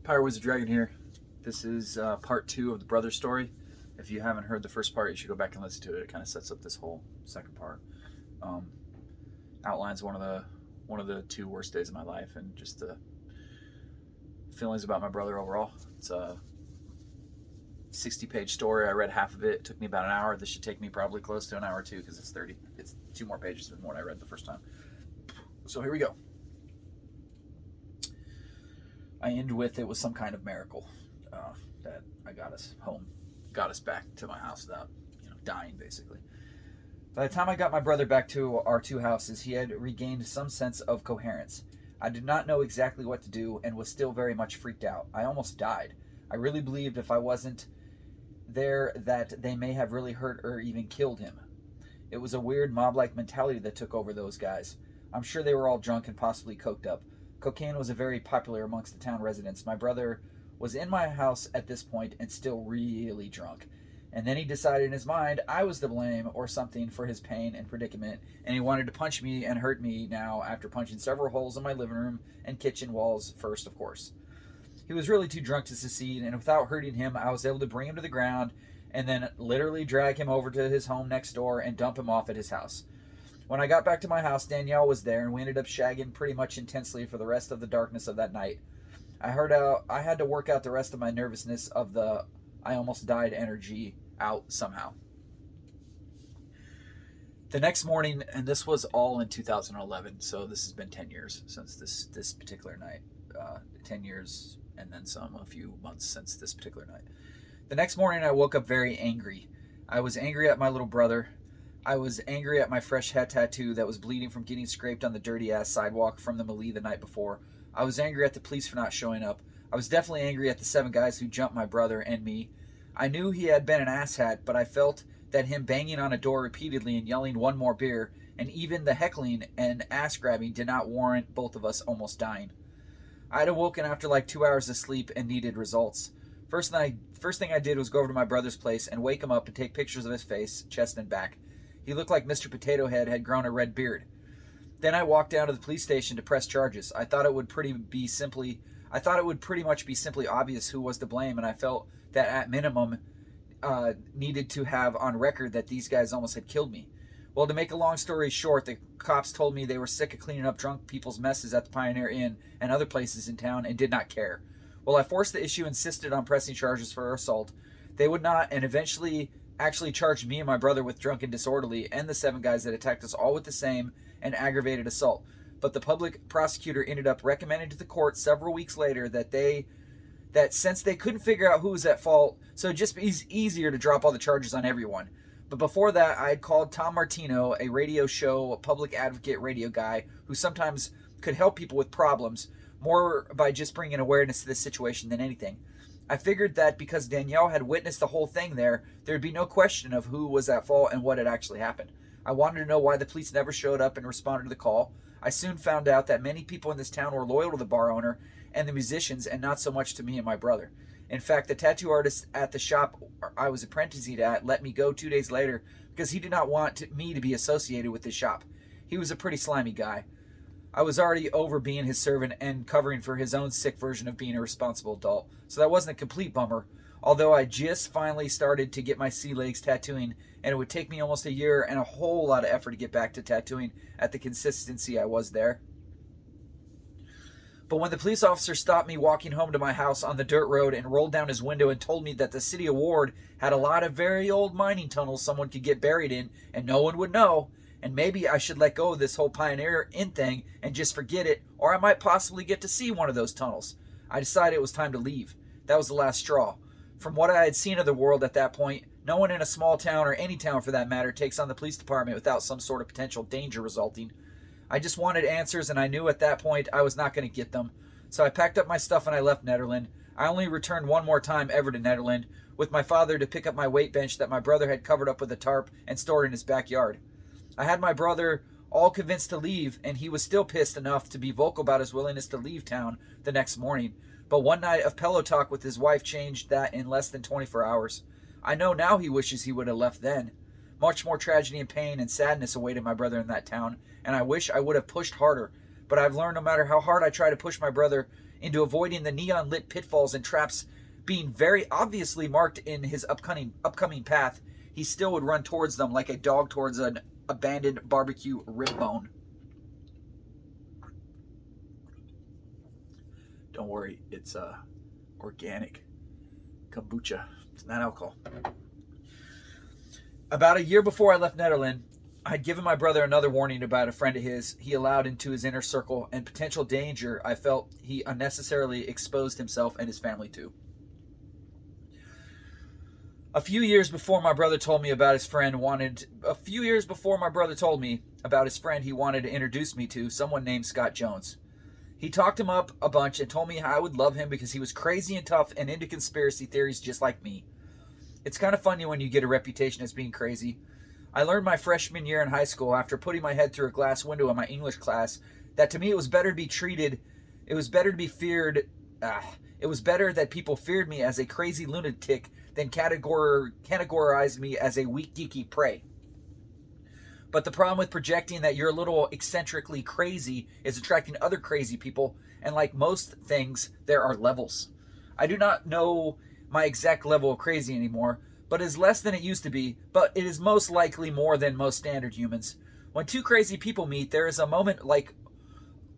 Pyro Wizard Dragon here. This is part two of the brother story. If you haven't heard the first part, you should go back and listen to it. It kind of sets up this whole second part. Um, Outlines one of the two worst days of my life and just the feelings about my brother overall. It's a 60-page story. I read half of it. It took me about an hour. This should take me probably close to an hour too because it's 30. It's 2 more pages than what I read the first time. So here we go. I end with it was some kind of miracle that I got us home, got us back to my house without dying, basically. By the time I got my brother back to our two houses, he had regained some sense of coherence. I did not know exactly what to do and was still very much freaked out. I almost died. I really believed if I wasn't there that they may have really hurt or even killed him. It was a weird mob-like mentality that took over those guys. I'm sure they were all drunk and possibly coked up. Cocaine was very popular amongst the town residents. My brother was in my house at this point and still really drunk. And then he decided in his mind I was to blame or something for his pain and predicament, and he wanted to punch me and hurt me now after punching several holes in my living room and kitchen walls first, of course. He was really too drunk to succeed, and without hurting him, I was able to bring him to the ground and then literally drag him over to his home next door and dump him off at his house. When I got back to my house, Danielle was there, and we ended up shagging pretty much intensely for the rest of the darkness of that night. I had to work out the rest of my nervousness of the I almost died energy out somehow. The next morning, and this was all in 2011, so this has been 10 years since this particular night. 10 years and then some, a few months since this particular night. The next morning, I woke up very angry. I was angry at my little brother. I was angry at my fresh head tattoo that was bleeding from getting scraped on the dirty-ass sidewalk from the melee the night before. I was angry at the police for not showing up. I was definitely angry at the 7 guys who jumped my brother and me. I knew he had been an asshat, but I felt that him banging on a door repeatedly and yelling one more beer, and even the heckling and ass-grabbing did not warrant both of us almost dying. I had awoken after like 2 hours of sleep and needed results. First thing I did was go over to my brother's place and wake him up and take pictures of his face, chest, and back. He looked like Mr. Potato Head had grown a red beard. Then I walked down to the police station to press charges. I thought it would pretty much be simply obvious who was to blame, and I felt that at minimum needed to have on record that these guys almost had killed me. Well, to make a long story short, the cops told me they were sick of cleaning up drunk people's messes at the Pioneer Inn and other places in town and did not care. Well, I forced the issue, insisted on pressing charges for assault. They would not, and eventually actually charged me and my brother with drunk and disorderly and the 7 guys that attacked us all with the same and aggravated assault. But the public prosecutor ended up recommending to the court several weeks later that since they couldn't figure out who was at fault, so it'd just be easier to drop all the charges on everyone. But before that, I had called Tom Martino, a radio show, a public advocate radio guy who sometimes could help people with problems, more by just bringing awareness to this situation than anything. I figured that because Danielle had witnessed the whole thing there'd be no question of who was at fault and what had actually happened. I wanted to know why the police never showed up and responded to the call. I soon found out that many people in this town were loyal to the bar owner and the musicians and not so much to me and my brother. In fact, the tattoo artist at the shop I was apprenticing at let me go 2 days later because he did not want me to be associated with his shop. He was a pretty slimy guy. I was already over being his servant and covering for his own sick version of being a responsible adult, so that wasn't a complete bummer, although I just finally started to get my sea legs tattooing, and it would take me almost a year and a whole lot of effort to get back to tattooing at the consistency I was there. But when the police officer stopped me walking home to my house on the dirt road and rolled down his window and told me that the city of Ward had a lot of very old mining tunnels someone could get buried in and no one would know, and maybe I should let go of this whole Pioneer Inn thing and just forget it, or I might possibly get to see one of those tunnels, I decided it was time to leave. That was the last straw. From what I had seen of the world at that point, no one in a small town, or any town for that matter, takes on the police department without some sort of potential danger resulting. I just wanted answers, and I knew at that point I was not going to get them. So I packed up my stuff and I left Nederland. I only returned one more time ever to Nederland, with my father to pick up my weight bench that my brother had covered up with a tarp and stored in his backyard. I had my brother all convinced to leave, and he was still pissed enough to be vocal about his willingness to leave town the next morning. But one night of pillow talk with his wife changed that in less than 24 hours. I know now he wishes he would have left then. Much more tragedy and pain and sadness awaited my brother in that town, and I wish I would have pushed harder. But I've learned no matter how hard I try to push my brother into avoiding the neon-lit pitfalls and traps being very obviously marked in his upcoming path, he still would run towards them like a dog towards an abandoned barbecue rib bone. Don't worry, it's organic kombucha. It's not alcohol. About a year before I left Nederland, I'd given my brother another warning about a friend of his he allowed into his inner circle and potential danger I felt he unnecessarily exposed himself and his family to. A few years before my brother told me about his friend he wanted to introduce me to, someone named Scott Jones. He talked him up a bunch and told me how I would love him because he was crazy and tough and into conspiracy theories just like me. It's kind of funny when you get a reputation as being crazy. I learned my freshman year in high school after putting my head through a glass window in my English class that to me it was better that people feared me as a crazy lunatic than categorized me as a weak, geeky prey. But the problem with projecting that you're a little eccentrically crazy is attracting other crazy people, and like most things, there are levels. I do not know my exact level of crazy anymore, but it is less than it used to be, but it is most likely more than most standard humans. When two crazy people meet, there is a moment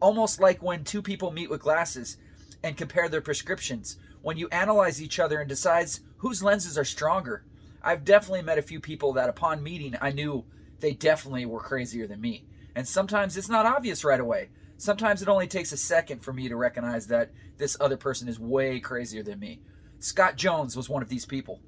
almost like when two people meet with glasses and compare their prescriptions, when you analyze each other and decides whose lenses are stronger. I've definitely met a few people that upon meeting I knew they definitely were crazier than me. And sometimes it's not obvious right away. Sometimes it only takes a second for me to recognize that this other person is way crazier than me. Scott Jones was one of these people.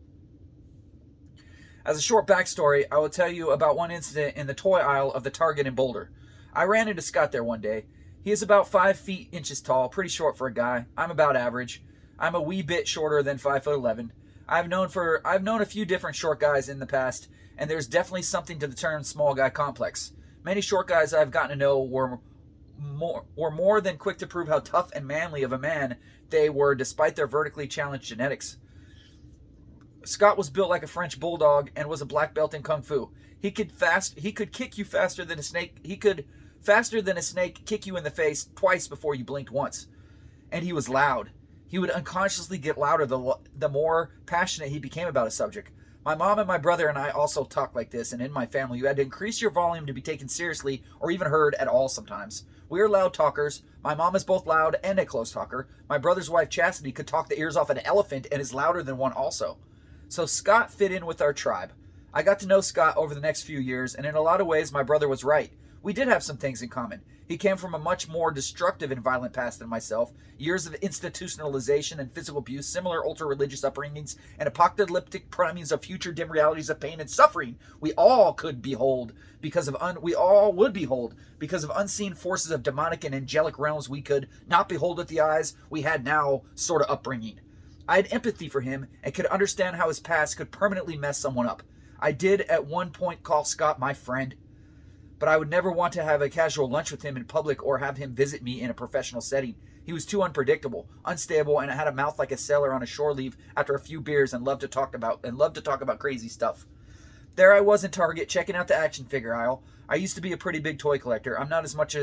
As a short backstory, I will tell you about one incident in the toy aisle of the Target in Boulder. I ran into Scott there one day. He is about 5 feet inches tall, pretty short for a guy. I'm about average. I'm a wee bit shorter than 5'11". I've known a few different short guys in the past, and there's definitely something to the term small guy complex. Many short guys I've gotten to know were more than quick to prove how tough and manly of a man they were despite their vertically challenged genetics. Scott was built like a French bulldog and was a black belt in kung fu. He could kick you faster than a snake. He could faster than a snake kick you in the face twice before you blinked once. And he was loud. He would unconsciously get louder the more passionate he became about a subject. My mom and my brother and I also talk like this, and in my family you had to increase your volume to be taken seriously or even heard at all sometimes. We are loud talkers. My mom is both loud and a close talker. My brother's wife Chastity could talk the ears off an elephant and is louder than one also. So Scott fit in with our tribe. I got to know Scott over the next few years, and in a lot of ways my brother was right. We did have some things in common. He came from a much more destructive and violent past than myself. Years of institutionalization and physical abuse, similar ultra-religious upbringings, and apocalyptic primings of future dim realities of pain and suffering we all would behold because of unseen forces of demonic and angelic realms we could not behold with the eyes we had now sort of upbringing. I had empathy for him and could understand how his past could permanently mess someone up. I did at one point call Scott my friend, but I would never want to have a casual lunch with him in public or have him visit me in a professional setting. He was too unpredictable, unstable, and had a mouth like a sailor on a shore leave after a few beers and loved to talk about crazy stuff. There I was in Target checking out the action figure aisle. I used to be a pretty big toy collector. I'm not as much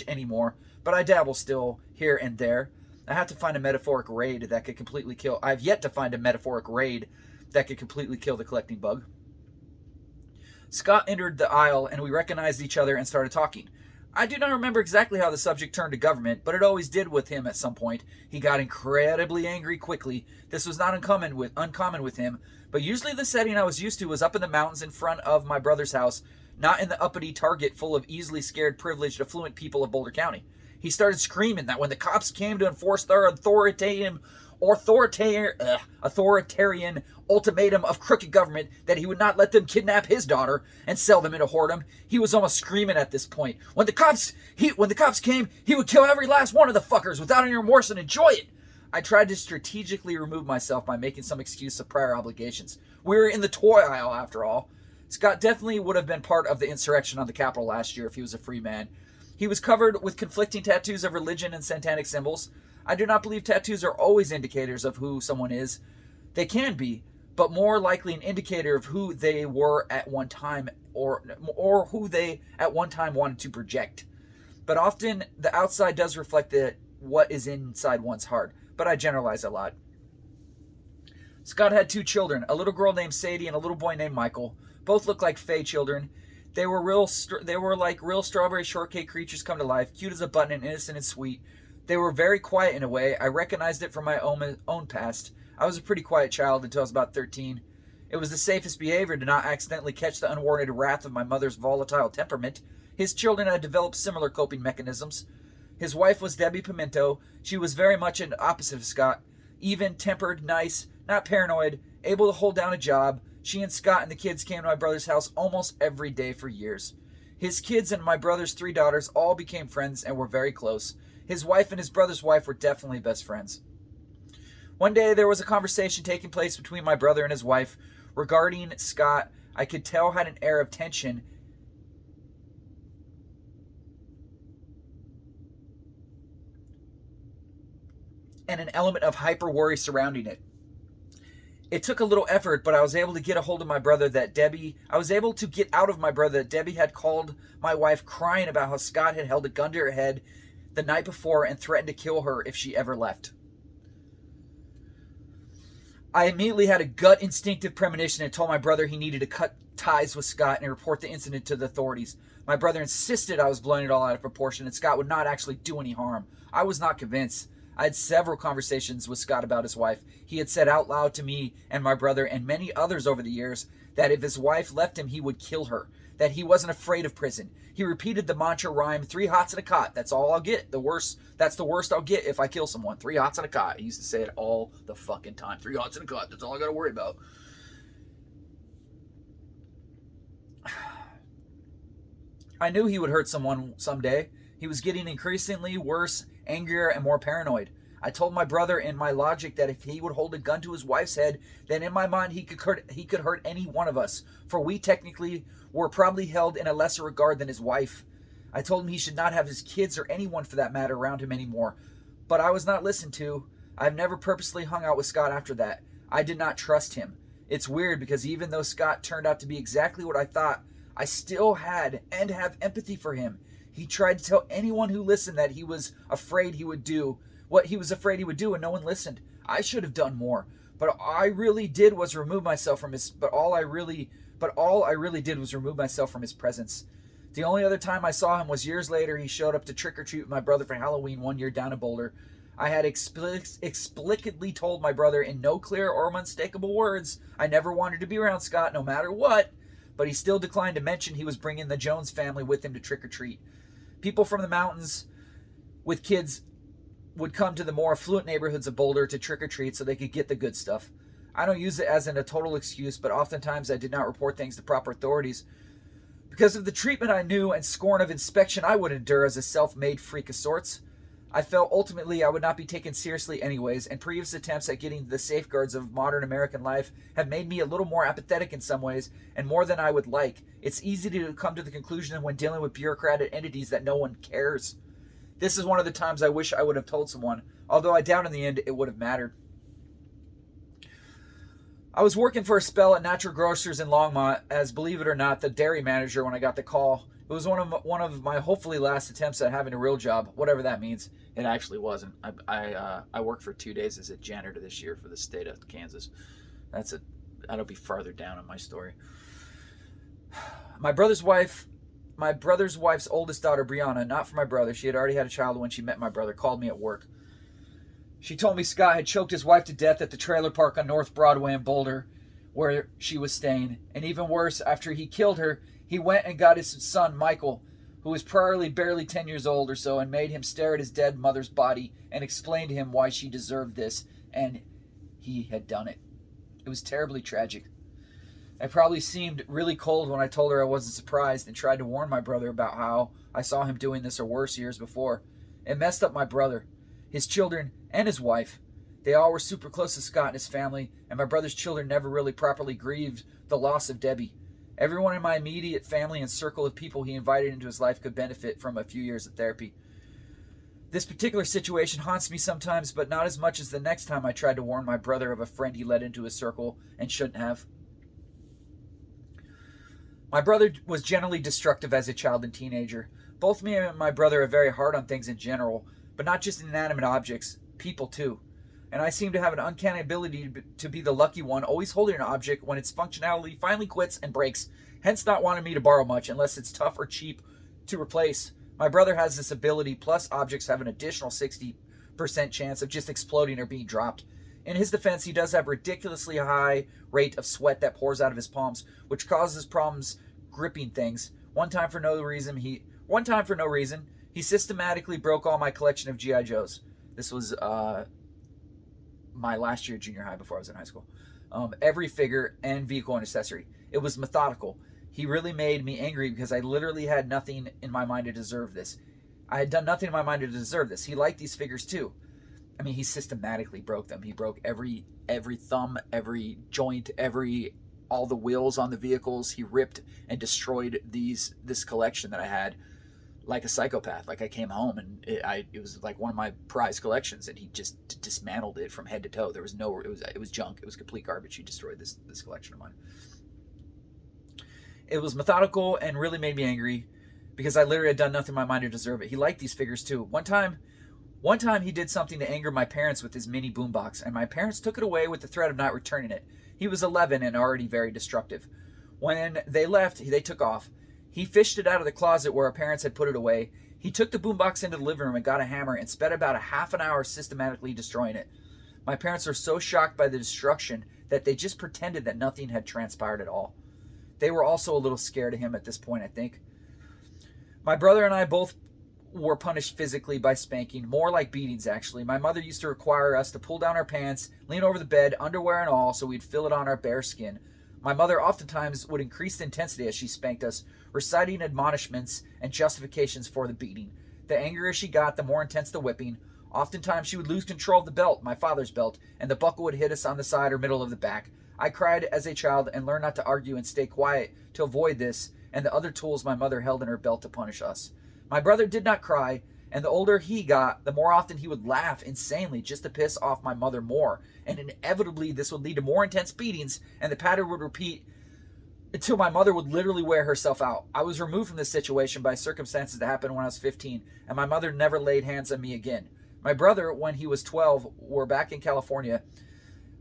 anymore, but I dabble still here and there. I have to find a metaphoric raid that could completely kill. I've yet to find a metaphoric raid that could completely kill the collecting bug. Scott entered the aisle and we recognized each other and started talking. I do not remember exactly how the subject turned to government, but it always did with him at some point. He got incredibly angry quickly. This was not uncommon with him, but usually the setting I was used to was up in the mountains in front of my brother's house, not in the uppity Target full of easily scared, privileged, affluent people of Boulder County. He started screaming that when the cops came to enforce their authoritarian ultimatum of crooked government that he would not let them kidnap his daughter and sell them into whoredom. He was almost screaming at this point. When the cops came, he would kill every last one of the fuckers without any remorse and enjoy it. I tried to strategically remove myself by making some excuse of prior obligations. We were in the toy aisle after all. Scott definitely would have been part of the insurrection on the Capitol last year if he was a free man. He was covered with conflicting tattoos of religion and satanic symbols. I do not believe tattoos are always indicators of who someone is. They can be, but more likely an indicator of who they were at one time or who they at one time wanted to project. But often the outside does reflect the what is inside one's heart, but I generalize a lot. Scott had 2 children, a little girl named Sadie and a little boy named Michael. Both looked like Faye children. They were like real strawberry shortcake creatures come to life, cute as a button and innocent and sweet. They were very quiet in a way. I recognized it from my own past. I was a pretty quiet child until I was about 13. It was the safest behavior to not accidentally catch the unwarranted wrath of my mother's volatile temperament. His children had developed similar coping mechanisms. His wife was Debbie Pimento. She was very much an opposite of Scott. Even-tempered, nice, not paranoid, able to hold down a job. She and Scott and the kids came to my brother's house almost every day for years. His kids and my brother's 3 daughters all became friends and were very close. His wife and his brother's wife were definitely best friends. One day there was a conversation taking place between my brother and his wife regarding Scott. I could tell had an air of tension and an element of hyper worry surrounding it. It took a little effort, but I was able to get a hold of my brother that Debbie had called my wife crying about how Scott had held a gun to her head the night before and threatened to kill her if she ever left. I immediately had a gut instinctive premonition and told my brother he needed to cut ties with Scott and report the incident to the authorities. My brother insisted I was blowing it all out of proportion and Scott would not actually do any harm. I was not convinced. I had several conversations with Scott about his wife. He had said out loud to me and my brother and many others over the years that if his wife left him, he would kill her, that he wasn't afraid of prison. He repeated the mantra rhyme, 3 hots and a cot. That's all I'll get. That's the worst I'll get if I kill someone. 3 hots and a cot. He used to say it all the fucking time. 3 hots and a cot. That's all I got to worry about. I knew he would hurt someone someday. He was getting increasingly worse, angrier, and more paranoid. I told my brother in my logic that if he would hold a gun to his wife's head, then in my mind he could hurt any one of us, for we technically were probably held in a lesser regard than his wife. I told him he should not have his kids or anyone for that matter around him anymore. But I was not listened to. I've never purposely hung out with Scott after that. I did not trust him. It's weird because even though Scott turned out to be exactly what I thought, I still had and have empathy for him. He tried to tell anyone who listened that he was afraid he would do what he was afraid he would do, and no one listened. I should have done more. But all I really did was remove myself from his presence. The only other time I saw him was years later. He showed up to trick or treat with my brother for Halloween one year down in Boulder. I had explicitly told my brother in no clear or unmistakable words I never wanted to be around Scott no matter what, but he still declined to mention he was bringing the Jones family with him to trick or treat. People from the mountains with kids would come to the more affluent neighborhoods of Boulder to trick or treat so they could get the good stuff. I don't use it as a total excuse, but oftentimes I did not report things to proper authorities because of the treatment I knew and scorn of inspection I would endure as a self-made freak of sorts. I felt ultimately I would not be taken seriously anyways, and previous attempts at getting the safeguards of modern American life have made me a little more apathetic in some ways, and more than I would like. It's easy to come to the conclusion when dealing with bureaucratic entities that no one cares. This is one of the times I wish I would have told someone, although I doubt in the end it would have mattered. I was working for a spell at Natural Grocers in Longmont as, believe it or not, the dairy manager when I got the call. It was one of my hopefully last attempts at having a real job, whatever that means. It actually wasn't. I worked for 2 days as a janitor this year for the state of Kansas. That'll be farther down in my story. My brother's wife's oldest daughter, Brianna, not for my brother, she had already had a child when she met my brother, called me at work. She told me Scott had choked his wife to death at the trailer park on North Broadway in Boulder, where she was staying. And even worse, after he killed her, he went and got his son, Michael, who was probably barely 10 years old or so, and made him stare at his dead mother's body and explain to him why she deserved this, and he had done it. It was terribly tragic. I probably seemed really cold when I told her I wasn't surprised and tried to warn my brother about how I saw him doing this or worse years before. It messed up my brother, his children, and his wife. They all were super close to Scott and his family, and my brother's children never really properly grieved the loss of Debbie. Everyone in my immediate family and circle of people he invited into his life could benefit from a few years of therapy. This particular situation haunts me sometimes, but not as much as the next time I tried to warn my brother of a friend he let into his circle and shouldn't have. My brother was generally destructive as a child and teenager. Both me and my brother are very hard on things in general, but not just inanimate objects, people too. And I seem to have an uncanny ability to be the lucky one, always holding an object when its functionality finally quits and breaks, hence not wanting me to borrow much unless it's tough or cheap to replace. My brother has this ability, plus objects have an additional 60% chance of just exploding or being dropped. In his defense, he does have a ridiculously high rate of sweat that pours out of his palms, which causes problems gripping things. One time for no reason, he systematically broke all my collection of G.I. Joes. This was my last year of junior high before I was in high school. Every figure and vehicle and accessory. It was methodical. He really made me angry because I literally had nothing in my mind to deserve this. I had done nothing in my mind to deserve this. He liked these figures too. I mean, he systematically broke them. He broke every thumb, every joint, all the wheels on the vehicles. He ripped and destroyed this collection that I had like a psychopath. Like I came home and it was like one of my prized collections, and he just dismantled it from head to toe. There was it was junk. It was complete garbage. He destroyed this collection of mine. It was methodical and really made me angry because I literally had done nothing in my mind to deserve it. He liked these figures too. One time he did something to anger my parents with his mini boombox, and my parents took it away with the threat of not returning it. He was 11 and already very destructive. When they left, they took off. He fished it out of the closet where our parents had put it away. He took the boombox into the living room and got a hammer and spent about a half an hour systematically destroying it. My parents were so shocked by the destruction that they just pretended that nothing had transpired at all. They were also a little scared of him at this point, I think. My brother and I both were punished physically by spanking, more like beatings actually. My mother used to require us to pull down our pants, lean over the bed, underwear and all, so we'd feel it on our bare skin. My mother oftentimes would increase the intensity as she spanked us, reciting admonishments and justifications for the beating. The angrier she got, the more intense the whipping. Oftentimes she would lose control of the belt, my father's belt, and the buckle would hit us on the side or middle of the back. I cried as a child and learned not to argue and stay quiet to avoid this and the other tools my mother held in her belt to punish us. My brother did not cry, and the older he got, the more often he would laugh insanely just to piss off my mother more. And inevitably, this would lead to more intense beatings, and the pattern would repeat until my mother would literally wear herself out. I was removed from this situation by circumstances that happened when I was 15, and my mother never laid hands on me again. My brother, when he was 12, were back in California.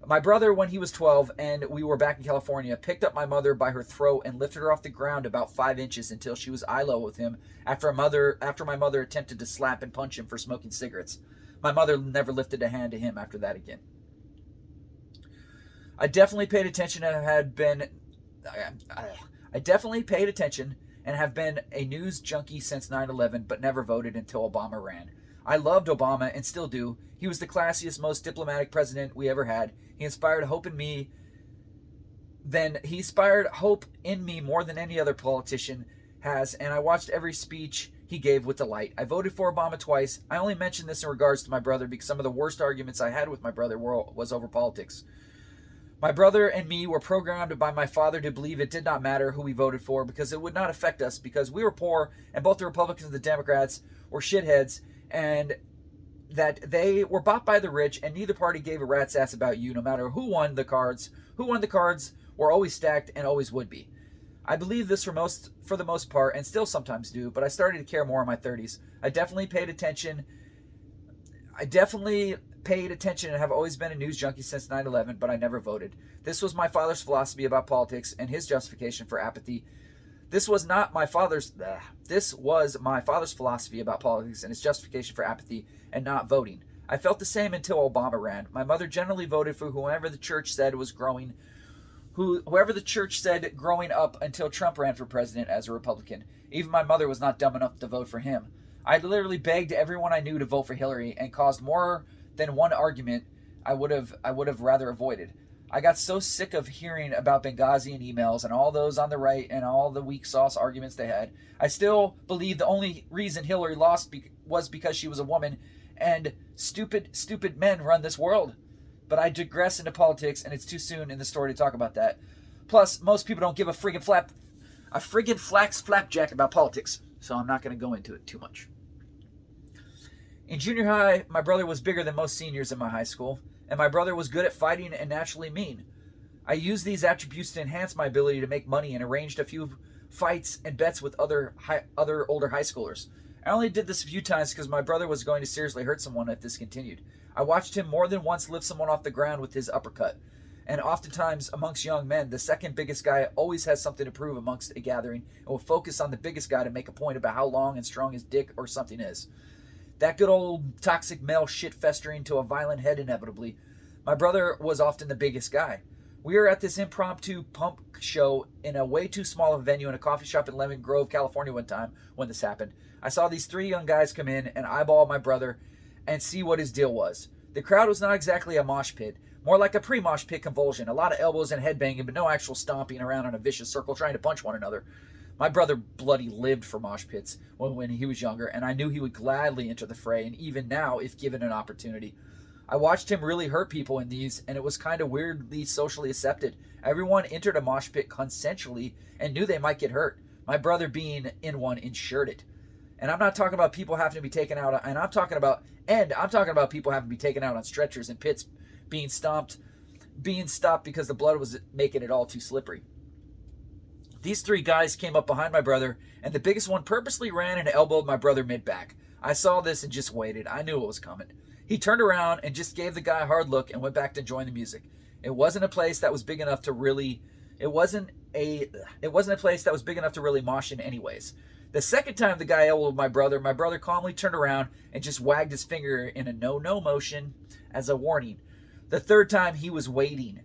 My brother, when he was 12 and we were back in California, picked up my mother by her throat and lifted her off the ground about 5 inches until she was eye level with him after my mother attempted to slap and punch him for smoking cigarettes. My mother never lifted a hand to him after that again. I definitely paid attention and have been a news junkie since 9/11, but never voted until Obama ran. I loved Obama and still do. He was the classiest, most diplomatic president we ever had. He inspired hope in me more than any other politician has, and I watched every speech he gave with delight. I voted for Obama twice. I only mention this in regards to my brother because some of the worst arguments I had with my brother was over politics. My brother and me were programmed by my father to believe it did not matter who we voted for because it would not affect us because we were poor and both the Republicans and the Democrats were shitheads, and that they were bought by the rich, and neither party gave a rat's ass about you, no matter who won the cards. Who won the cards were always stacked and always would be. I believe this for the most part, and still sometimes do, but I started to care more in my 30s. I definitely paid attention and have always been a news junkie since 9/11, but I never voted. This was my father's philosophy about politics and his justification for apathy. This was my father's philosophy about politics and his justification for apathy and not voting. I felt the same until Obama ran. My mother generally voted for whoever the church said growing up until Trump ran for president as a Republican. Even my mother was not dumb enough to vote for him. I literally begged everyone I knew to vote for Hillary and caused more than one argument I would have rather avoided. I got so sick of hearing about Benghazi and emails and all those on the right and all the weak sauce arguments they had. I still believe the only reason Hillary lost was because she was a woman, and stupid men run this world. But I digress into politics, and it's too soon in the story to talk about that. Plus, most people don't give a friggin' flax flapjack about politics, so I'm not going to go into it too much. In junior high, my brother was bigger than most seniors in my high school, and my brother was good at fighting and naturally mean. I used these attributes to enhance my ability to make money and arranged a few fights and bets with other older high schoolers. I only did this a few times because my brother was going to seriously hurt someone if this continued. I watched him more than once lift someone off the ground with his uppercut. And oftentimes, amongst young men, the second biggest guy always has something to prove amongst a gathering and will focus on the biggest guy to make a point about how long and strong his dick or something is. That good old toxic male shit festering to a violent head inevitably. My brother was often the biggest guy. We were at this impromptu punk show in a way too small of a venue in a coffee shop in Lemon Grove, California one time when this happened. I saw these three young guys come in and eyeball my brother and see what his deal was. The crowd was not exactly a mosh pit, more like a pre-mosh pit convulsion. A lot of elbows and headbanging, but no actual stomping around in a vicious circle trying to punch one another. My brother bloody lived for mosh pits when he was younger, and I knew he would gladly enter the fray, and even now, if given an opportunity. I watched him really hurt people in these, and it was kind of weirdly socially accepted. Everyone entered a mosh pit consensually and knew they might get hurt. My brother, being in one, ensured it. And I'm not talking about people having to be taken out, and I'm talking about people having to be taken out on stretchers and pits being stopped because the blood was making it all too slippery. These three guys came up behind my brother, and the biggest one purposely ran and elbowed my brother mid-back. I saw this and just waited. I knew it was coming. He turned around and just gave the guy a hard look and went back to enjoying the music. It wasn't a place that was big enough to really mosh in anyways. The second time the guy elbowed my brother calmly turned around and just wagged his finger in a no-no motion as a warning. The third time he was waiting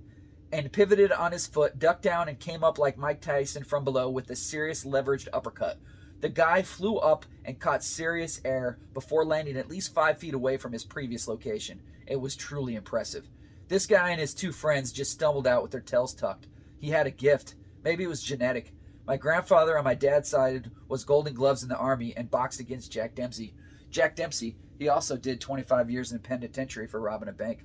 and pivoted on his foot, ducked down, and came up like Mike Tyson from below with a serious leveraged uppercut. The guy flew up and caught serious air before landing at least 5 feet away from his previous location. It was truly impressive. This guy and his two friends just stumbled out with their tails tucked. He had a gift. Maybe it was genetic. My grandfather on my dad's side was Golden Gloves in the Army and boxed against Jack Dempsey. Jack Dempsey, he also did 25 years in penitentiary for robbing a bank.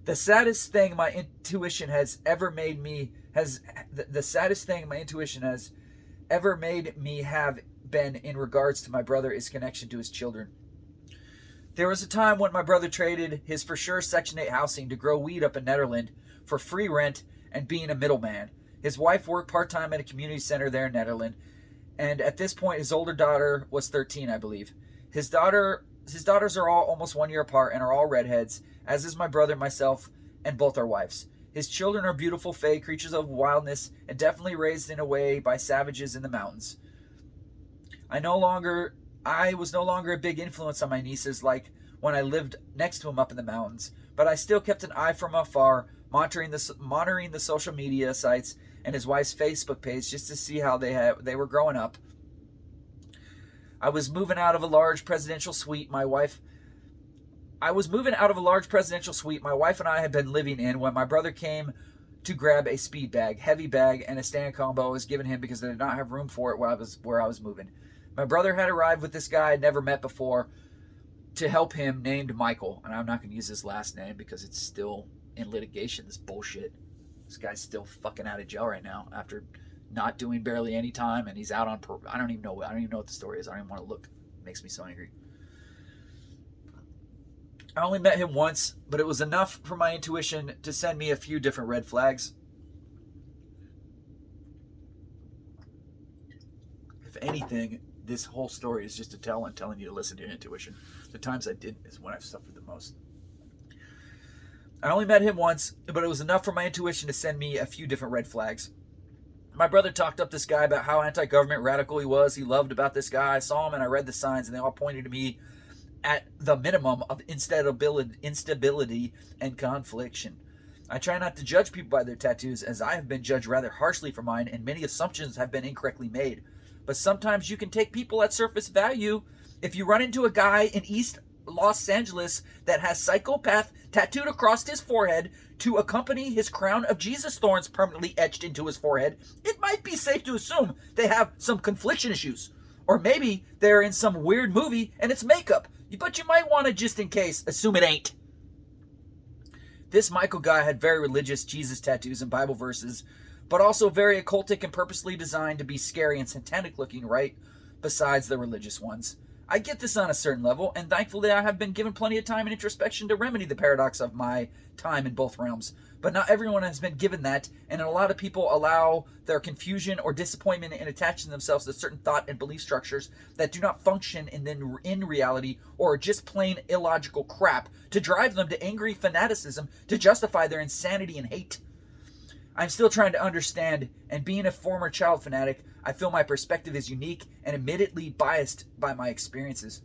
The saddest thing my intuition has ever made me have been in regards to my brother is connection to his children. There was a time when my brother traded his for sure Section 8 housing to grow weed up in Nederland for free rent and being a middleman. His wife worked part-time at a community center there in Nederland, and at this point his older daughter was 13, I believe. His daughters are all almost 1 year apart and are all redheads, as is my brother, myself, and both our wives. His children are beautiful, fey creatures of wildness and definitely raised in a way by savages in the mountains. I was no longer a big influence on my nieces like when I lived next to him up in the mountains, but I still kept an eye from afar, monitoring the social media sites and his wife's Facebook page just to see how they were growing up. I was moving out of a large presidential suite my wife and I had been living in when my brother came to grab a speed bag, heavy bag, and a stand combo I was giving him because I did not have room for it where I was moving. My brother had arrived with this guy I'd never met before to help him, named Michael. And I'm not going to use his last name because it's still in litigation, this bullshit. This guy's still fucking out of jail right now after not doing barely any time, and he's out on I don't even know what the story is. I don't even want to look. It makes me so angry. I only met him once, but it was enough for my intuition to send me a few different red flags. If anything, this whole story is just telling you to listen to your intuition. The times I didn't is when I've suffered the most. I only met him once, but it was enough for my intuition to send me a few different red flags. My brother talked up this guy about how anti-government radical he was. He loved about this guy. I saw him and I read the signs, and they all pointed to me at the minimum of instability and confliction. I try not to judge people by their tattoos, as I have been judged rather harshly for mine, and many assumptions have been incorrectly made. But sometimes you can take people at surface value. If you run into a guy in East Los Angeles that has psychopath tattooed across his forehead to accompany his crown of Jesus thorns permanently etched into his forehead, it might be safe to assume they have some confliction issues. Or maybe they're in some weird movie and it's makeup. But you might want to, just in case, assume it ain't. This Michael guy had very religious Jesus tattoos and Bible verses, but also very occultic and purposely designed to be scary and satanic looking right besides the religious ones. I get this on a certain level, and thankfully I have been given plenty of time and introspection to remedy the paradox of my time in both realms. But not everyone has been given that, and a lot of people allow their confusion or disappointment in attaching themselves to certain thought and belief structures that do not function in reality or are just plain illogical crap to drive them to angry fanaticism to justify their insanity and hate. I'm still trying to understand, and being a former child fanatic, I feel my perspective is unique and admittedly biased by my experiences.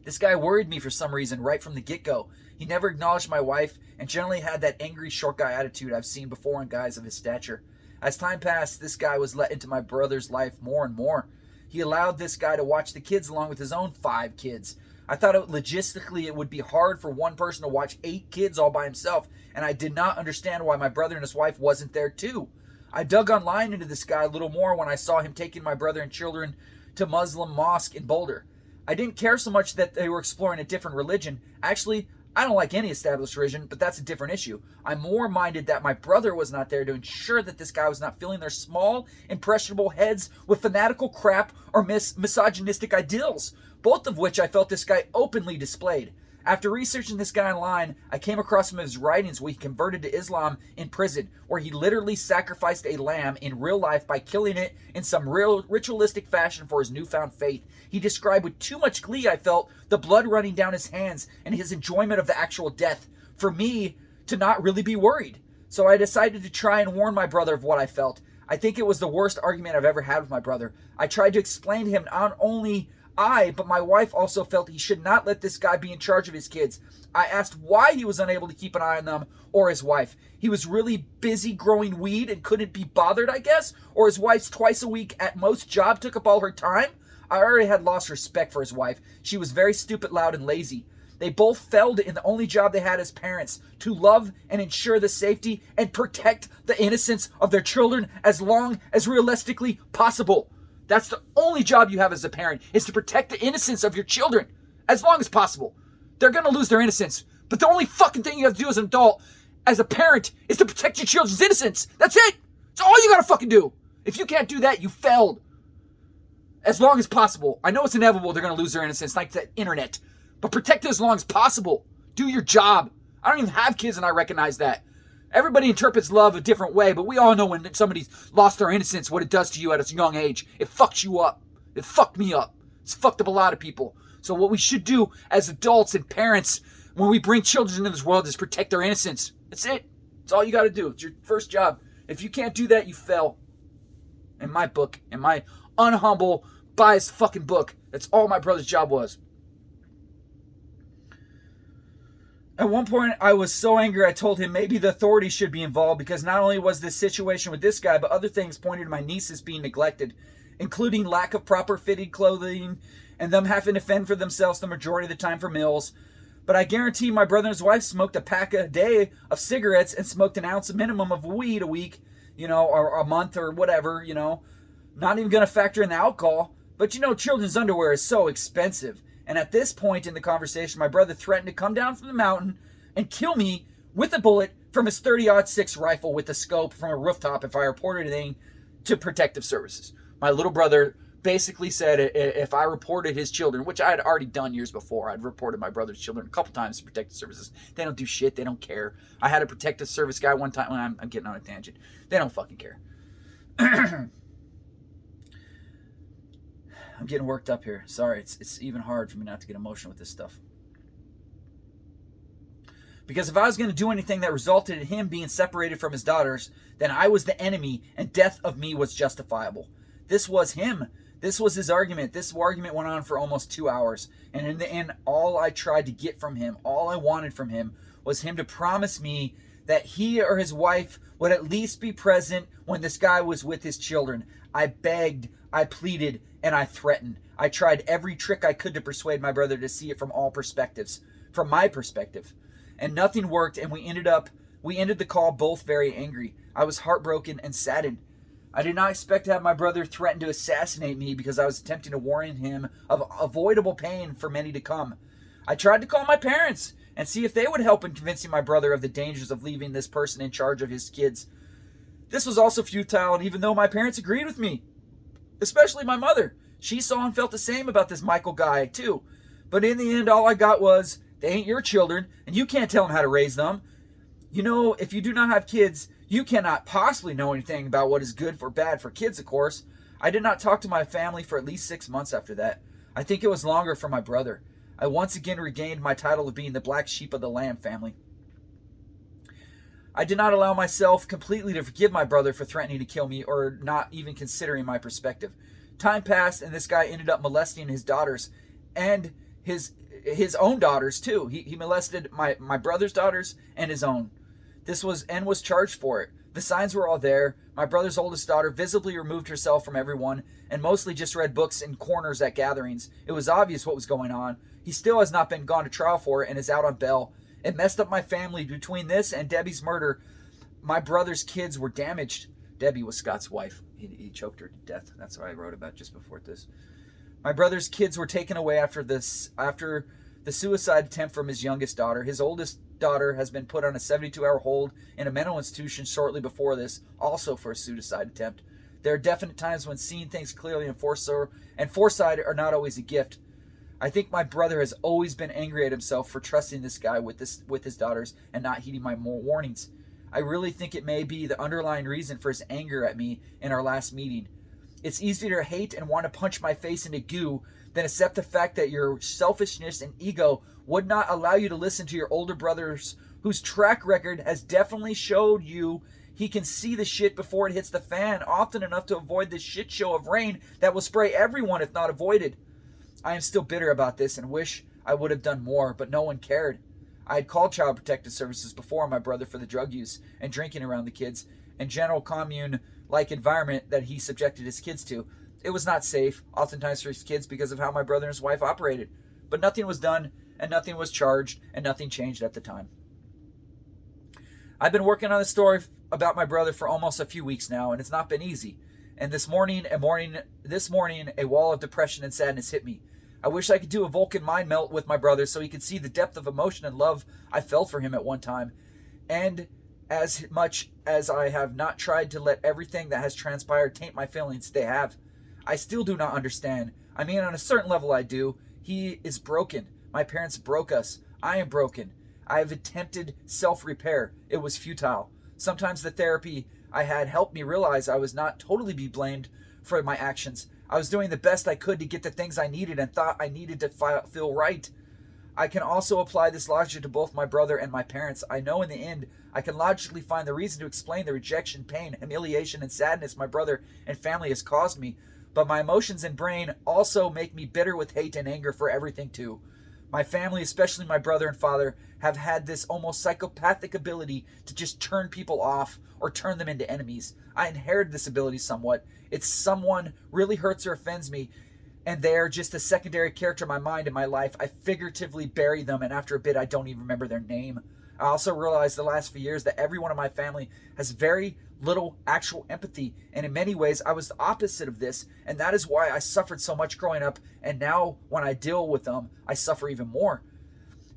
This guy worried me for some reason right from the get-go. He never acknowledged my wife and generally had that angry short guy attitude I've seen before in guys of his stature. As time passed, this guy was let into my brother's life more and more. He allowed this guy to watch the kids along with his own 5 kids. I thought logistically it would be hard for one person to watch 8 kids all by himself, and I did not understand why my brother and his wife wasn't there too. I dug online into this guy a little more when I saw him taking my brother and children to Muslim mosque in Boulder. I didn't care so much that they were exploring a different religion. Actually, I don't like any established religion, but that's a different issue. I'm more minded that my brother was not there to ensure that this guy was not filling their small, impressionable heads with fanatical crap or misogynistic ideals, both of which I felt this guy openly displayed. After researching this guy online, I came across some of his writings where he converted to Islam in prison, where he literally sacrificed a lamb in real life by killing it in some real ritualistic fashion for his newfound faith. He described with too much glee, I felt, the blood running down his hands and his enjoyment of the actual death, for me to not really be worried. So I decided to try and warn my brother of what I felt. I think it was the worst argument I've ever had with my brother. I tried to explain to him not only but my wife also felt he should not let this guy be in charge of his kids. I asked why he was unable to keep an eye on them or his wife. He was really busy growing weed and couldn't be bothered, I guess? Or his wife's twice a week at most job took up all her time? I already had lost respect for his wife. She was very stupid, loud, and lazy. They both failed in the only job they had as parents, to love and ensure the safety and protect the innocence of their children as long as realistically possible. That's the only job you have as a parent, is to protect the innocence of your children as long as possible. They're going to lose their innocence, but the only fucking thing you have to do as an adult, as a parent, is to protect your children's innocence. That's it. That's all you got to fucking do. If you can't do that, you failed. As long as possible. I know it's inevitable they're going to lose their innocence like the internet, but protect it as long as possible. Do your job. I don't even have kids and I recognize that. Everybody interprets love a different way, but we all know when somebody's lost their innocence, what it does to you at a young age. It fucks you up. It fucked me up. It's fucked up a lot of people. So what we should do as adults and parents when we bring children into this world is protect their innocence. That's it. That's all you got to do. It's your first job. If you can't do that, you fail. In my book, in my unhumble, biased fucking book, that's all my brother's job was. At one point, I was so angry I told him maybe the authorities should be involved because not only was this situation with this guy, but other things pointed to my nieces being neglected, including lack of proper fitted clothing and them having to fend for themselves the majority of the time for meals. But I guarantee my brother and his wife smoked a pack a day of cigarettes and smoked an ounce minimum of weed a week, or a month or whatever, Not even going to factor in the alcohol. But children's underwear is so expensive. And at this point in the conversation, my brother threatened to come down from the mountain and kill me with a bullet from his .30-06 rifle with a scope from a rooftop if I reported anything to protective services. My little brother basically said if I reported his children, which I had already done years before, I'd reported my brother's children a couple times to protective services. They don't do shit. They don't care. I had a protective service guy one time. I'm getting on a tangent. They don't fucking care. I'm getting worked up here. Sorry, it's even hard for me not to get emotional with this stuff. Because if I was going to do anything that resulted in him being separated from his daughters, then I was the enemy and death of me was justifiable. This was him. This was his argument. This argument went on for almost 2 hours. And in the end, all I tried to get from him, all I wanted from him, was him to promise me that he or his wife would at least be present when this guy was with his children. I begged, I pleaded, and I threatened. I tried every trick I could to persuade my brother to see it from all perspectives, from my perspective. And nothing worked, and we ended the call both very angry. I was heartbroken and saddened. I did not expect to have my brother threaten to assassinate me because I was attempting to warn him of avoidable pain for many to come. I tried to call my parents and see if they would help in convincing my brother of the dangers of leaving this person in charge of his kids. This was also futile, and even though my parents agreed with me, especially my mother, She saw and felt the same about this Michael guy, too. But in the end, all I got was, they ain't your children, and you can't tell them how to raise them. You know, if you do not have kids, you cannot possibly know anything about what is good or bad for kids, of course. I did not talk to my family for at least 6 months after that. I think it was longer for my brother. I once again regained my title of being the black sheep of the Lamb family. I did not allow myself completely to forgive my brother for threatening to kill me or not even considering my perspective. Time passed, and this guy ended up molesting his daughters and his own daughters too. He molested my brother's daughters and his own. This was charged for it. The signs were all there. My brother's oldest daughter visibly removed herself from everyone and mostly just read books in corners at gatherings. It was obvious what was going on. He still has not been gone to trial for it and is out on bail. It messed up my family. Between this and Debbie's murder, my brother's kids were damaged. Debbie was Scott's wife. He choked her to death. That's what I wrote about just before this. My brother's kids were taken away after the suicide attempt from his youngest daughter. His oldest daughter has been put on a 72-hour hold in a mental institution shortly before this, also for a suicide attempt. There are definite times when seeing things clearly and foresight are not always a gift. I think my brother has always been angry at himself for trusting this guy with his daughters and not heeding my warnings. I really think it may be the underlying reason for his anger at me in our last meeting. It's easier to hate and want to punch my face into goo than accept the fact that your selfishness and ego would not allow you to listen to your older brothers, whose track record has definitely showed you he can see the shit before it hits the fan, often enough to avoid the shit show of rain that will spray everyone if not avoided. I am still bitter about this and wish I would have done more, but no one cared. I had called Child Protective Services before on my brother for the drug use and drinking around the kids and general commune-like environment that he subjected his kids to. It was not safe, oftentimes for his kids, because of how my brother and his wife operated. But nothing was done, and nothing was charged, and nothing changed at the time. I've been working on the story about my brother for almost a few weeks now, and it's not been easy. And this morning, a wall of depression and sadness hit me. I wish I could do a Vulcan mind melt with my brother so he could see the depth of emotion and love I felt for him at one time. And as much as I have not tried to let everything that has transpired taint my feelings, they have. I still do not understand. I mean, on a certain level I do. He is broken. My parents broke us. I am broken. I have attempted self-repair. It was futile. Sometimes the therapy I had helped me realize I was not totally be blamed for my actions. I was doing the best I could to get the things I needed and thought I needed to feel right. I can also apply this logic to both my brother and my parents. I know in the end, I can logically find the reason to explain the rejection, pain, humiliation, and sadness my brother and family has caused me. But my emotions and brain also make me bitter with hate and anger for everything too. My family, especially my brother and father, have had this almost psychopathic ability to just turn people off or turn them into enemies. I inherited this ability somewhat. It's someone really hurts or offends me, and they're just a secondary character in my mind and my life. I figuratively bury them, and after a bit, I don't even remember their name. I also realized the last few years that everyone in my family has very little actual empathy, and in many ways, I was the opposite of this, and that is why I suffered so much growing up, and now when I deal with them, I suffer even more.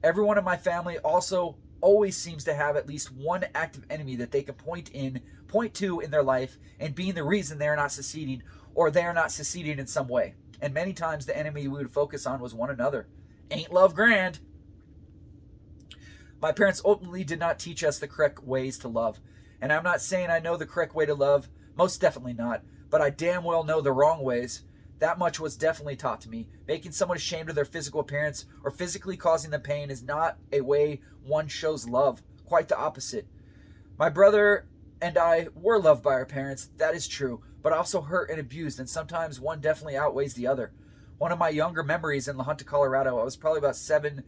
Everyone in my family also always seems to have at least one active enemy that they can point to in their life and being the reason they are not succeeding or they are not succeeding in some way. And many times the enemy we would focus on was one another. Ain't love grand? My parents ultimately did not teach us the correct ways to love. And I'm not saying I know the correct way to love, most definitely not, but I damn well know the wrong ways. That much was definitely taught to me. Making someone ashamed of their physical appearance or physically causing them pain is not a way one shows love. Quite the opposite. My brother and I were loved by our parents, that is true, but also hurt and abused, and sometimes one definitely outweighs the other. One of my younger memories in La Junta, Colorado, I was probably about seven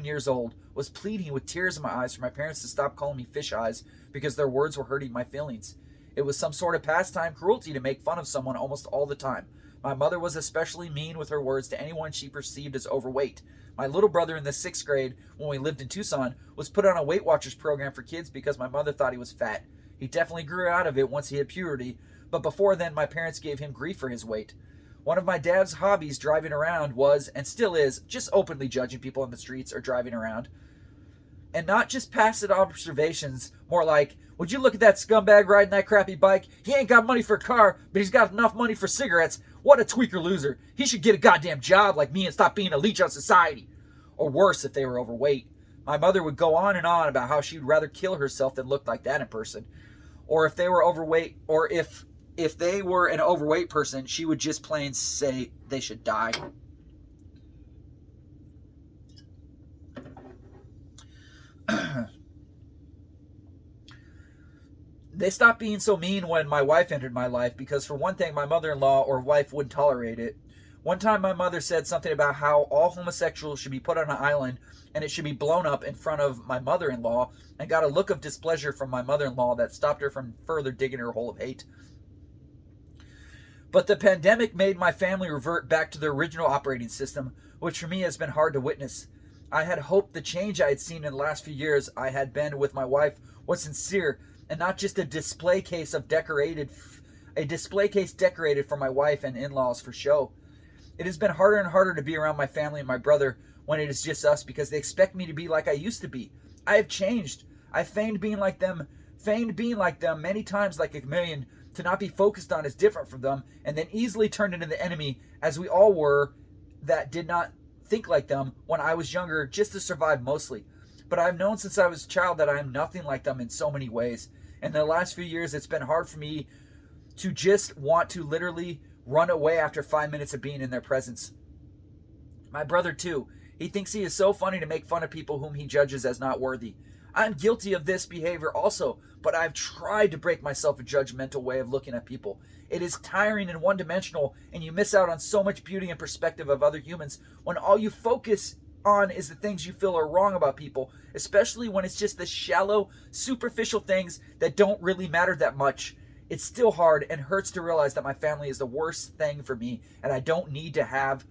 years old, was pleading with tears in my eyes for my parents to stop calling me fish eyes because their words were hurting my feelings. It was some sort of pastime cruelty to make fun of someone almost all the time. My mother was especially mean with her words to anyone she perceived as overweight. My little brother in the 6th grade, when we lived in Tucson, was put on a Weight Watchers program for kids because my mother thought he was fat. He definitely grew out of it once he hit puberty, but before then my parents gave him grief for his weight. One of my dad's hobbies driving around was, and still is, just openly judging people on the streets or driving around. And not just passive observations, more like, would you look at that scumbag riding that crappy bike? He ain't got money for a car, but he's got enough money for cigarettes. What a tweaker loser. He should get a goddamn job like me and stop being a leech on society. Or worse, if they were overweight. My mother would go on and on about how she'd rather kill herself than look like that in person. Or if they were overweight, or if they were an overweight person, she would just plain say they should die. They stopped being so mean when my wife entered my life because, for one thing, my mother-in-law or wife wouldn't tolerate it. One time my mother said something about how all homosexuals should be put on an island and it should be blown up in front of my mother-in-law, and got a look of displeasure from my mother-in-law that stopped her from further digging her hole of hate. But the pandemic made my family revert back to their original operating system, which for me has been hard to witness. I had hoped the change I had seen in the last few years I had been with my wife was sincere and not just a display case decorated for my wife and in-laws for show. It has been harder and harder to be around my family and my brother when it is just us because they expect me to be like I used to be. I have changed. I feigned being like them many times, like a million, to not be focused on as different from them, and then easily turned into the enemy, as we all were, that did not think like them when I was younger, just to survive mostly. But I've known since I was a child that I am nothing like them in so many ways. And in the last few years, it's been hard for me to just want to literally run away after 5 minutes of being in their presence. My brother, too. He thinks he is so funny to make fun of people whom he judges as not worthy. I'm guilty of this behavior also, but I've tried to break myself a judgmental way of looking at people. It is tiring and one-dimensional, and you miss out on so much beauty and perspective of other humans when all you focus on is the things you feel are wrong about people, especially when it's just the shallow, superficial things that don't really matter that much. It's still hard and hurts to realize that my family is the worst thing for me, and I don't need to have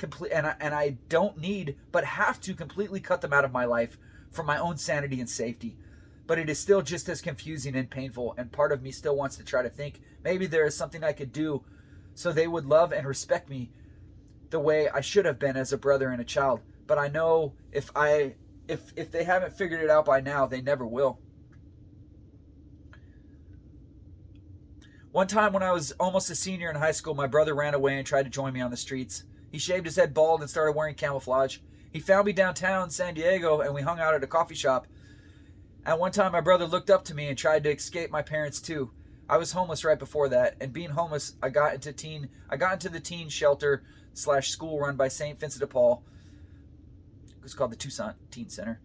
I don't need but have to completely cut them out of my life for my own sanity and safety. But it is still just as confusing and painful, and part of me still wants to try to think maybe there is something I could do so they would love and respect me the way I should have been as a brother and a child. But I know if they haven't figured it out by now, they never will. One time when I was almost a senior in high school, my brother ran away and tried to join me on the streets. He shaved his head bald and started wearing camouflage. He found me downtown San Diego, and we hung out at a coffee shop. At one time, my brother looked up to me and tried to escape my parents too. I was homeless right before that, and being homeless, I got into the teen shelter / school run by St. Vincent de Paul. It was called the Tucson Teen Center.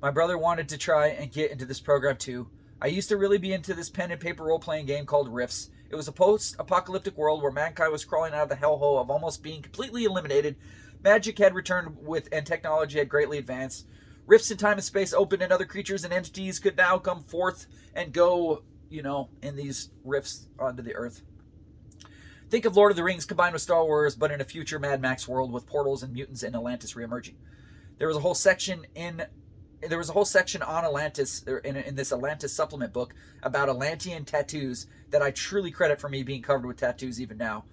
My brother wanted to try and get into this program too. I used to really be into this pen and paper role-playing game called Rifts. It was a post-apocalyptic world where mankind was crawling out of the hellhole of almost being completely eliminated. Magic had returned and technology had greatly advanced. Rifts in time and space opened, and other creatures and entities could now come forth and go, in these rifts onto the earth. Think of Lord of the Rings combined with Star Wars, but in a future Mad Max world with portals and mutants and Atlantis reemerging. There was a whole section on Atlantis in this Atlantis supplement book about Atlantean tattoos that I truly credit for me being covered with tattoos even now.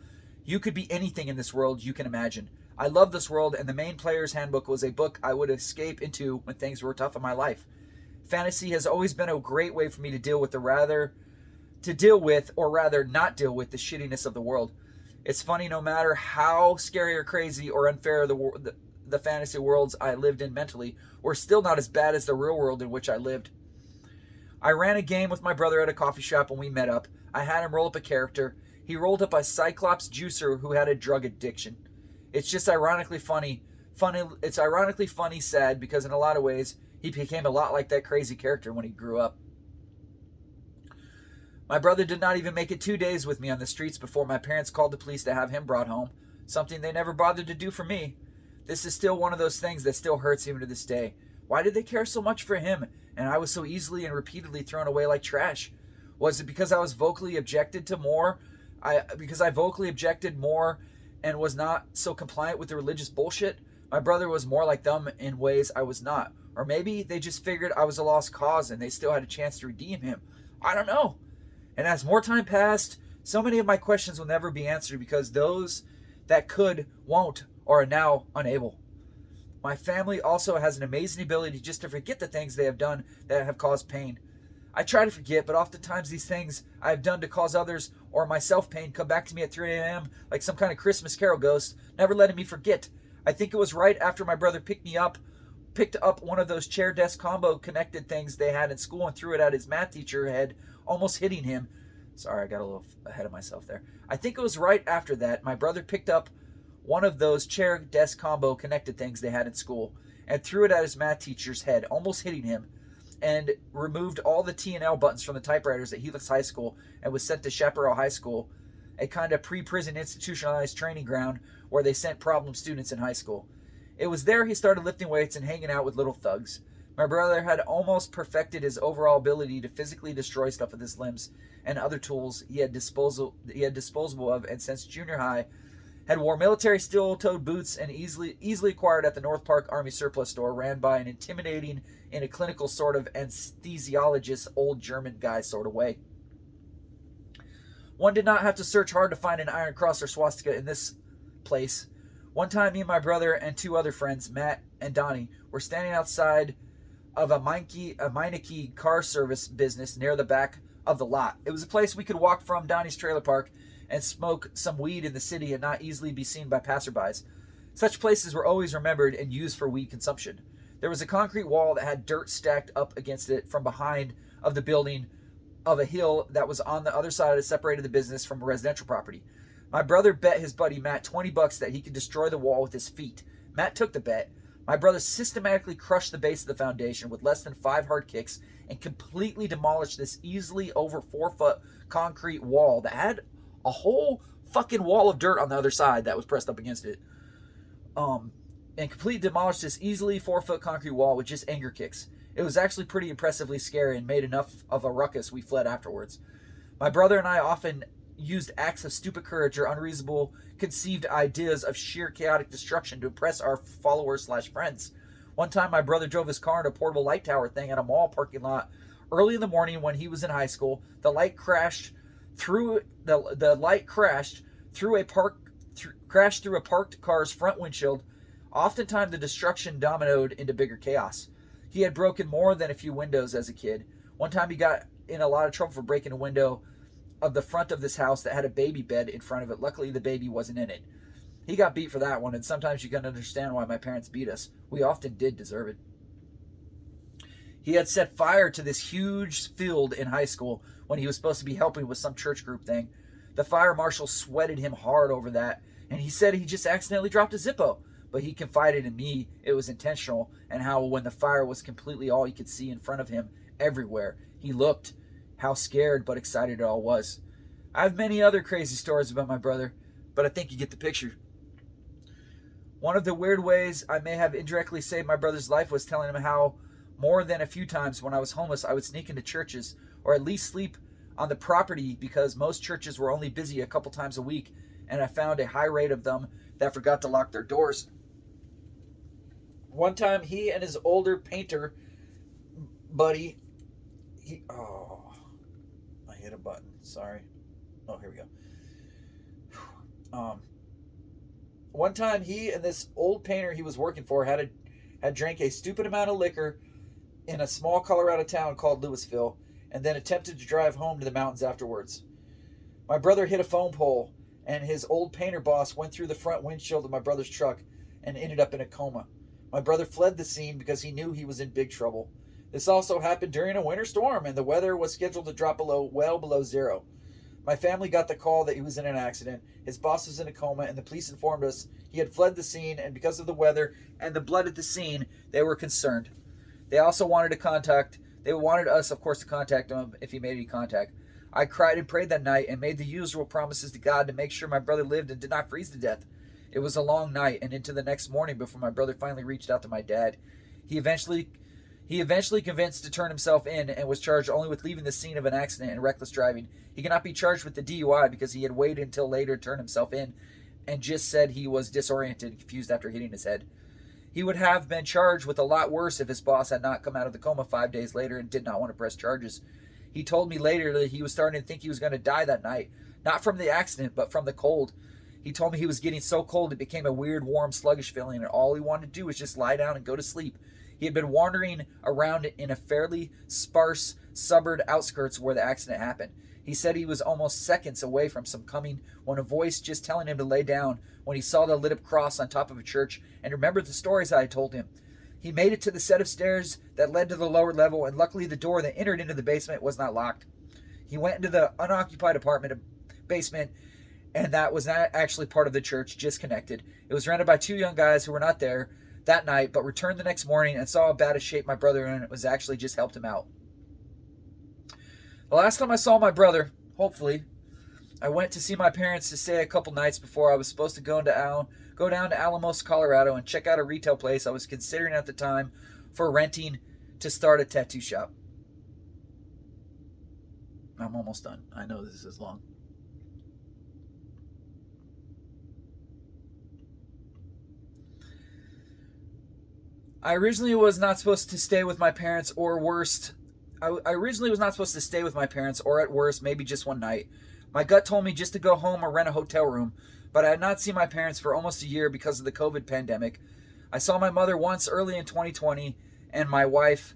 You could be anything in this world you can imagine. I love this world, and the main player's handbook was a book I would escape into when things were tough in my life. Fantasy has always been a great way for me to deal with the shittiness of the world. It's funny, no matter how scary or crazy or unfair the fantasy worlds I lived in mentally were still not as bad as the real world in which I lived. I ran a game with my brother at a coffee shop when we met up. I had him roll up a character. He rolled up a Cyclops juicer who had a drug addiction. It's just ironically funny. It's ironically funny, sad, because in a lot of ways, he became a lot like that crazy character when he grew up. My brother did not even make it 2 days with me on the streets before my parents called the police to have him brought home, something they never bothered to do for me. This is still one of those things that still hurts even to this day. Why did they care so much for him, and I was so easily and repeatedly thrown away like trash? Was it because I was vocally objected more and was not so compliant with the religious bullshit? My brother was more like them in ways I was not. Or maybe they just figured I was a lost cause and they still had a chance to redeem him. I don't know. And as more time passed, so many of my questions will never be answered because those that could, won't, or are now unable. My family also has an amazing ability just to forget the things they have done that have caused pain. I try to forget, but oftentimes these things I have done to cause others or myself pain come back to me at 3 a.m. like some kind of Christmas Carol ghost, never letting me forget. I think it was right after my brother picked up one of those chair desk combo connected things they had in school and threw it at his math teacher head, almost hitting him. Sorry, I got a little ahead of myself there. I think it was right after that my brother picked up one of those chair desk combo connected things they had in school and threw it at his math teacher's head, almost hitting him, and removed all the T&L buttons from the typewriters at Helix High School and was sent to Chaparral High School, a kind of pre-prison institutionalized training ground where they sent problem students in high school. It was there he started lifting weights and hanging out with little thugs. My brother had almost perfected his overall ability to physically destroy stuff with his limbs and other tools he had disposable of, and since junior high had wore military steel-toed boots and easily acquired at the North Park Army surplus store, ran by an intimidating in a clinical sort of anesthesiologist old German guy sort of way. One did not have to search hard to find an iron cross or swastika in this place. One time, me and my brother and two other friends, Matt and Donnie, were standing outside of a Meineke car service business near the back of the lot. It was a place we could walk from Donnie's trailer park and smoke some weed in the city and not easily be seen by passerbys. Such places were always remembered and used for weed consumption. There was a concrete wall that had dirt stacked up against it from behind of the building of a hill that was on the other side that separated the business from a residential property. My brother bet his buddy Matt $20 that he could destroy the wall with his feet. Matt took the bet. My brother systematically crushed the base of the foundation with less than 5 hard kicks and completely demolished this easily over 4-foot concrete wall that had a whole fucking wall of dirt on the other side that was pressed up against it. And completely demolished this easily 4-foot concrete wall with just anger kicks. It was actually pretty impressively scary and made enough of a ruckus we fled afterwards. My brother and I often used acts of stupid courage or unreasonable conceived ideas of sheer chaotic destruction to impress our followers/friends. One time my brother drove his car in a portable light tower thing at a mall parking lot early in the morning when he was in high school. The light crashed through a parked car's front windshield. Oftentimes the destruction dominoed into bigger chaos. He had broken more than a few windows as a kid. One time he got in a lot of trouble for breaking a window of the front of this house that had a baby bed in front of it. Luckily the baby wasn't in it. He got beat for that one, and sometimes you can understand why my parents beat us. We often did deserve it. He had set fire to this huge field in high school when he was supposed to be helping with some church group thing. The fire marshal sweated him hard over that, and he said he just accidentally dropped a Zippo. But he confided in me it was intentional, and how when the fire was completely all he could see in front of him everywhere, he looked how scared but excited it all was. I have many other crazy stories about my brother, but I think you get the picture. One of the weird ways I may have indirectly saved my brother's life was telling him how more than a few times when I was homeless I would sneak into churches or at least sleep on the property because most churches were only busy a couple times a week, and I found a high rate of them that forgot to lock their doors. One time he and his older painter buddy, I hit a button, sorry. Oh, here we go. One time he and this old painter he was working for had drank a stupid amount of liquor in a small Colorado town called Louisville, and then attempted to drive home to the mountains afterwards. My brother hit a phone pole, and his old painter boss went through the front windshield of my brother's truck and ended up in a coma. My brother fled the scene because he knew he was in big trouble. This also happened during a winter storm, and the weather was scheduled to drop well below zero. My family got the call that he was in an accident. His boss was in a coma, and the police informed us he had fled the scene, and because of the weather and the blood at the scene, they were concerned. They also wanted us, of course, to contact him if he made any contact. I cried and prayed that night and made the usual promises to God to make sure my brother lived and did not freeze to death. It was a long night and into the next morning before my brother finally reached out to my dad. He eventually convinced to turn himself in and was charged only with leaving the scene of an accident and reckless driving. He cannot be charged with the DUI because he had waited until later to turn himself in and just said he was disoriented and confused after hitting his head. He would have been charged with a lot worse if his boss had not come out of the coma 5 days later and did not want to press charges. He told me later that he was starting to think he was going to die that night, not from the accident, but from the cold. He told me he was getting so cold it became a weird, warm, sluggish feeling, and all he wanted to do was just lie down and go to sleep. He had been wandering around in a fairly sparse suburb outskirts where the accident happened. He said he was almost seconds away from some coming when a voice just telling him to lay down when he saw the lit up cross on top of a church and remembered the stories I had told him. He made it to the set of stairs that led to the lower level, and luckily the door that entered into the basement was not locked. He went into the unoccupied apartment basement, and that was not actually part of the church, just connected. It was rented by two young guys who were not there that night, but returned the next morning and saw how bad a shape my brother in it was, actually just helped him out. The last time I saw my brother, hopefully, I went to see my parents to stay a couple nights before I was supposed to go down to Alamos, Colorado, and check out a retail place I was considering at the time for renting to start a tattoo shop. I'm almost done. I know this is long. I originally was not supposed to stay with my parents, or worst, I originally was not supposed to stay with my parents, or at worst, maybe just one night. My gut told me just to go home or rent a hotel room, but I had not seen my parents for almost a year because of the COVID pandemic. I saw my mother once early in 2020, and my wife,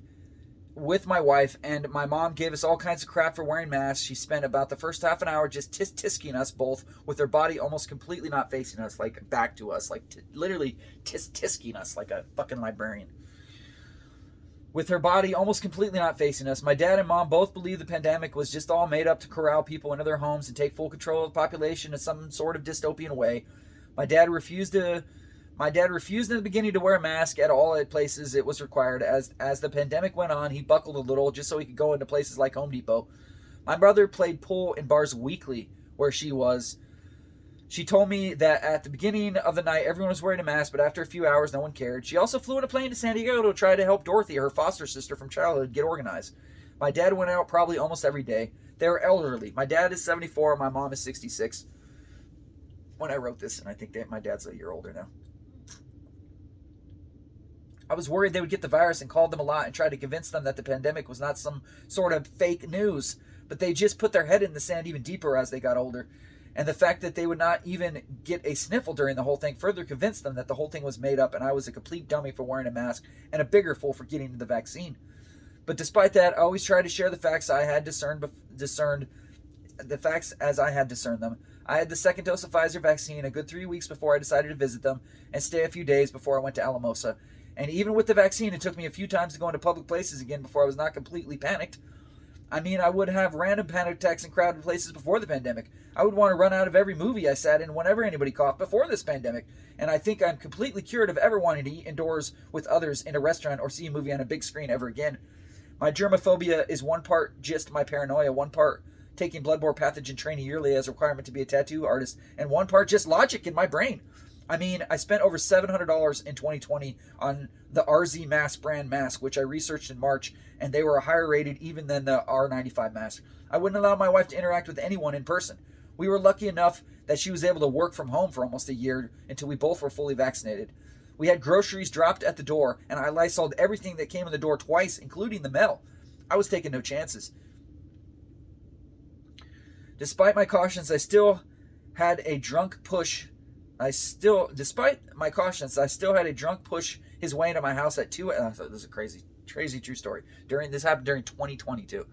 and my mom gave us all kinds of crap for wearing masks. She spent about the first half an hour just tisk-tisking us both, with her body almost completely not facing us, like back to us, like literally tisk-tisking us like a fucking librarian. With her body almost completely not facing us, my dad and mom both believed the pandemic was just all made up to corral people into their homes and take full control of the population in some sort of dystopian way. My dad refused in the beginning to wear a mask at all at places it was required. As the pandemic went on, he buckled a little just so he could go into places like Home Depot. My brother played pool in bars weekly where she was. She told me that at the beginning of the night, everyone was wearing a mask, but after a few hours, no one cared. She also flew in a plane to San Diego to try to help Dorothy, her foster sister from childhood, get organized. My dad went out probably almost every day. They were elderly. My dad is 74, my mom is 66. When I wrote this, and I think my dad's a year older now. I was worried they would get the virus and called them a lot and tried to convince them that the pandemic was not some sort of fake news, but they just put their head in the sand even deeper as they got older. And the fact that they would not even get a sniffle during the whole thing further convinced them that the whole thing was made up and I was a complete dummy for wearing a mask and a bigger fool for getting the vaccine. But despite that, I always tried to share the facts I had discerned the facts as I had discerned them. I had the second dose of Pfizer vaccine a good 3 weeks before I decided to visit them and stay a few days before I went to Alamosa. And even with the vaccine, it took me a few times to go into public places again before I was not completely panicked. I mean, I would have random panic attacks in crowded places before the pandemic. I would want to run out of every movie I sat in whenever anybody coughed before this pandemic. And I think I'm completely cured of ever wanting to eat indoors with others in a restaurant or see a movie on a big screen ever again. My germophobia is one part just my paranoia, one part taking bloodborne pathogen training yearly as a requirement to be a tattoo artist, and one part just logic in my brain. I mean, I spent over $700 in 2020 on the RZ mask brand mask, which I researched in March, and they were higher rated even than the R95 mask. I wouldn't allow my wife to interact with anyone in person. We were lucky enough that she was able to work from home for almost a year until we both were fully vaccinated. We had groceries dropped at the door, and I Lysoled everything that came in the door twice, including the mail. I was taking no chances. Despite my cautions, I still had a drunk push his way into my house at 2 a.m. This is a crazy true story. This happened during 2022.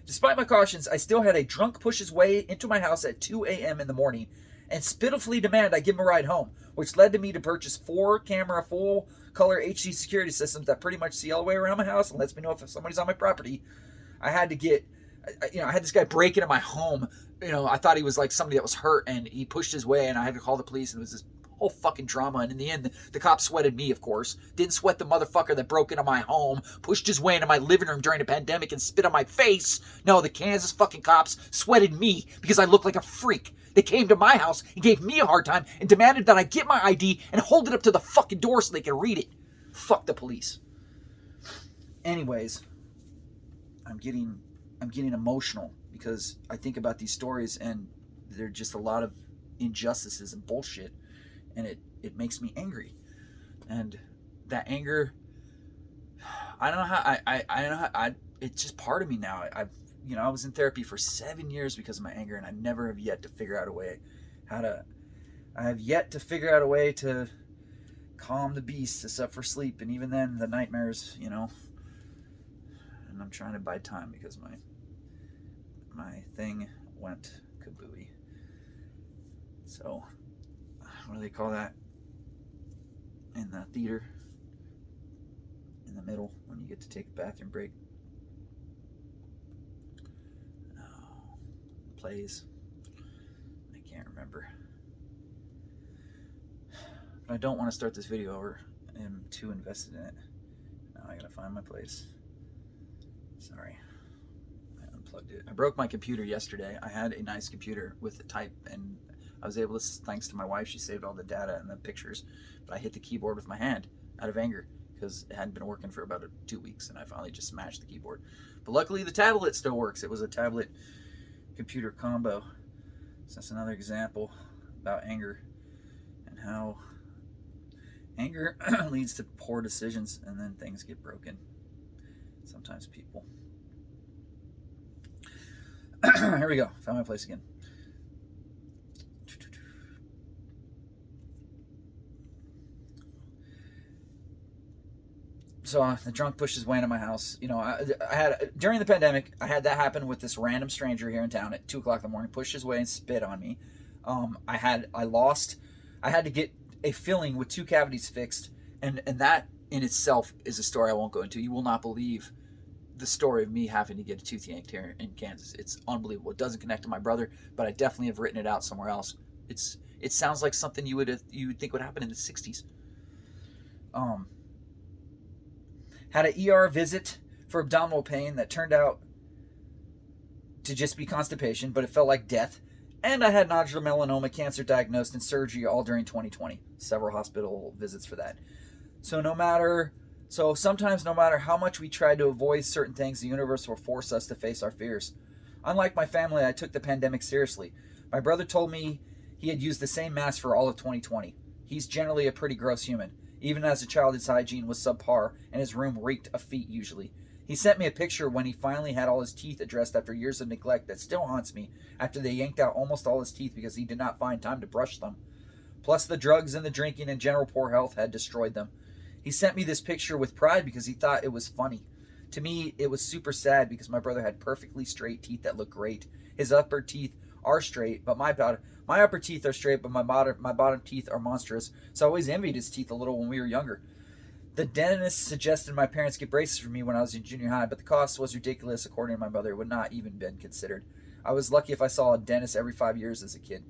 Despite my cautions, I still had a drunk push his way into my house at 2 a.m. in the morning and spitifully demand I give him a ride home, which led to me to purchase 4-camera, full-color HD security systems that pretty much see all the way around my house and lets me know if somebody's on my property. I had this guy break into my home. I thought he was like somebody that was hurt, and he pushed his way, and I had to call the police, and it was this whole fucking drama. And in the end, the cops sweated me, of course. Didn't sweat the motherfucker that broke into my home, pushed his way into my living room during the pandemic and spit on my face. No, the Kansas fucking cops sweated me because I looked like a freak. They came to my house and gave me a hard time and demanded that I get my ID and hold it up to the fucking door so they can read it. Fuck the police. Anyways, I'm getting emotional because I think about these stories and they're just a lot of injustices and bullshit, and it makes me angry. And that anger, I don't know how it's just part of me now. I was in therapy for 7 years because of my anger, and I never have yet to figure out a way to calm the beast except for sleep, and even then the nightmares, you know. And I'm trying to buy time because my thing went kabooey. So what do they call that in the theater, in the middle, when you get to take a bathroom break? Oh, plays, I can't remember. But I don't want to start this video over. I am too invested in it. Now I gotta find my place. Sorry, I unplugged it. I broke my computer yesterday. I had a nice computer with the type, and I was able to, thanks to my wife, she saved all the data and the pictures, but I hit the keyboard with my hand out of anger because it hadn't been working for about 2 weeks, and I finally just smashed the keyboard. But luckily the tablet still works. It was a tablet computer combo. So that's another example about anger and how anger leads to poor decisions, and then things get broken. Sometimes people. Here we go. Found my place again. So the drunk pushed his way into my house. You know, I had, during the pandemic, I had that happen with this random stranger here in town at 2 o'clock in the morning. Pushed his way and spit on me. I had to get a filling with 2 cavities fixed, and that in itself is a story I won't go into. You will not believe the story of me having to get a tooth yanked here in Kansas. It's unbelievable. It doesn't connect to my brother, but I definitely have written it out somewhere else. It sounds like something you would think would happen in the 60s. Had an ER visit for abdominal pain that turned out to just be constipation, but it felt like death. And I had nodular melanoma, cancer diagnosed, and surgery all during 2020. Several hospital visits for that. So sometimes no matter how much we try to avoid certain things, the universe will force us to face our fears. Unlike my family, I took the pandemic seriously. My brother told me he had used the same mask for all of 2020. He's generally a pretty gross human. Even as a child, his hygiene was subpar, and his room reeked of feet usually. He sent me a picture when he finally had all his teeth addressed after years of neglect that still haunts me, after they yanked out almost all his teeth because he did not find time to brush them. Plus the drugs and the drinking and general poor health had destroyed them. He sent me this picture with pride because he thought it was funny. To me, it was super sad because my brother had perfectly straight teeth that look great. His upper teeth are straight, but my upper teeth are straight, but my bottom teeth are monstrous. So I always envied his teeth a little when we were younger. The dentist suggested my parents get braces for me when I was in junior high, but the cost was ridiculous. According to my mother, it would not even been considered. I was lucky if I saw a dentist every 5 years as a kid.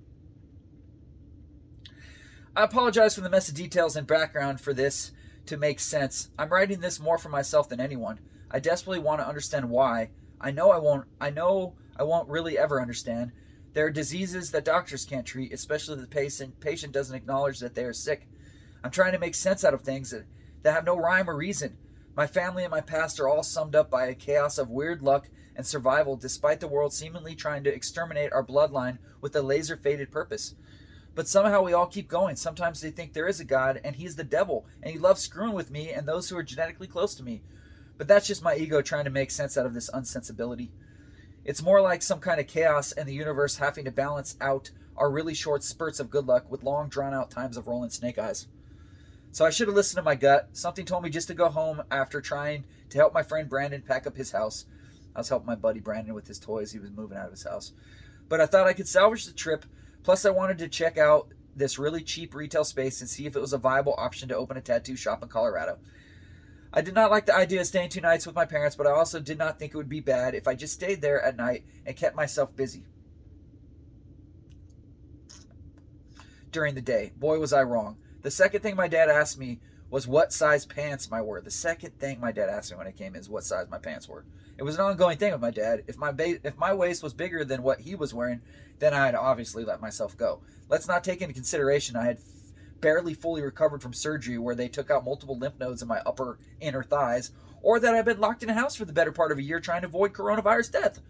I apologize for the mess of details and background for this to make sense. I'm writing this more for myself than anyone. I desperately want to understand why. I know I won't really ever understand. There are diseases that doctors can't treat, especially if the patient doesn't acknowledge that they are sick. I'm trying to make sense out of things that have no rhyme or reason. My family and my past are all summed up by a chaos of weird luck and survival, despite the world seemingly trying to exterminate our bloodline with a laser-faded purpose. But somehow we all keep going. Sometimes they think there is a God, and he's the devil, and he loves screwing with me and those who are genetically close to me. But that's just my ego trying to make sense out of this unsensibility. It's more like some kind of chaos and the universe having to balance out our really short spurts of good luck with long drawn-out times of rolling snake eyes. So I should have listened to my gut. Something told me just to go home after trying to help my friend Brandon pack up his house. I was helping my buddy Brandon with his toys. He was moving out of his house. But I thought I could salvage the trip. Plus, I wanted to check out this really cheap retail space and see if it was a viable option to open a tattoo shop in Colorado. I did not like the idea of staying 2 nights with my parents, but I also did not think it would be bad if I just stayed there at night and kept myself busy during the day. Boy, was I wrong. The second thing my dad asked me was what size pants I wore. The second thing my dad asked me when I came is what size my pants were. It was an ongoing thing with my dad. If my waist was bigger than what he was wearing, then I had obviously let myself go. Let's not take into consideration I had barely fully recovered from surgery where they took out multiple lymph nodes in my upper inner thighs, or that I've been locked in a house for the better part of a year trying to avoid coronavirus death.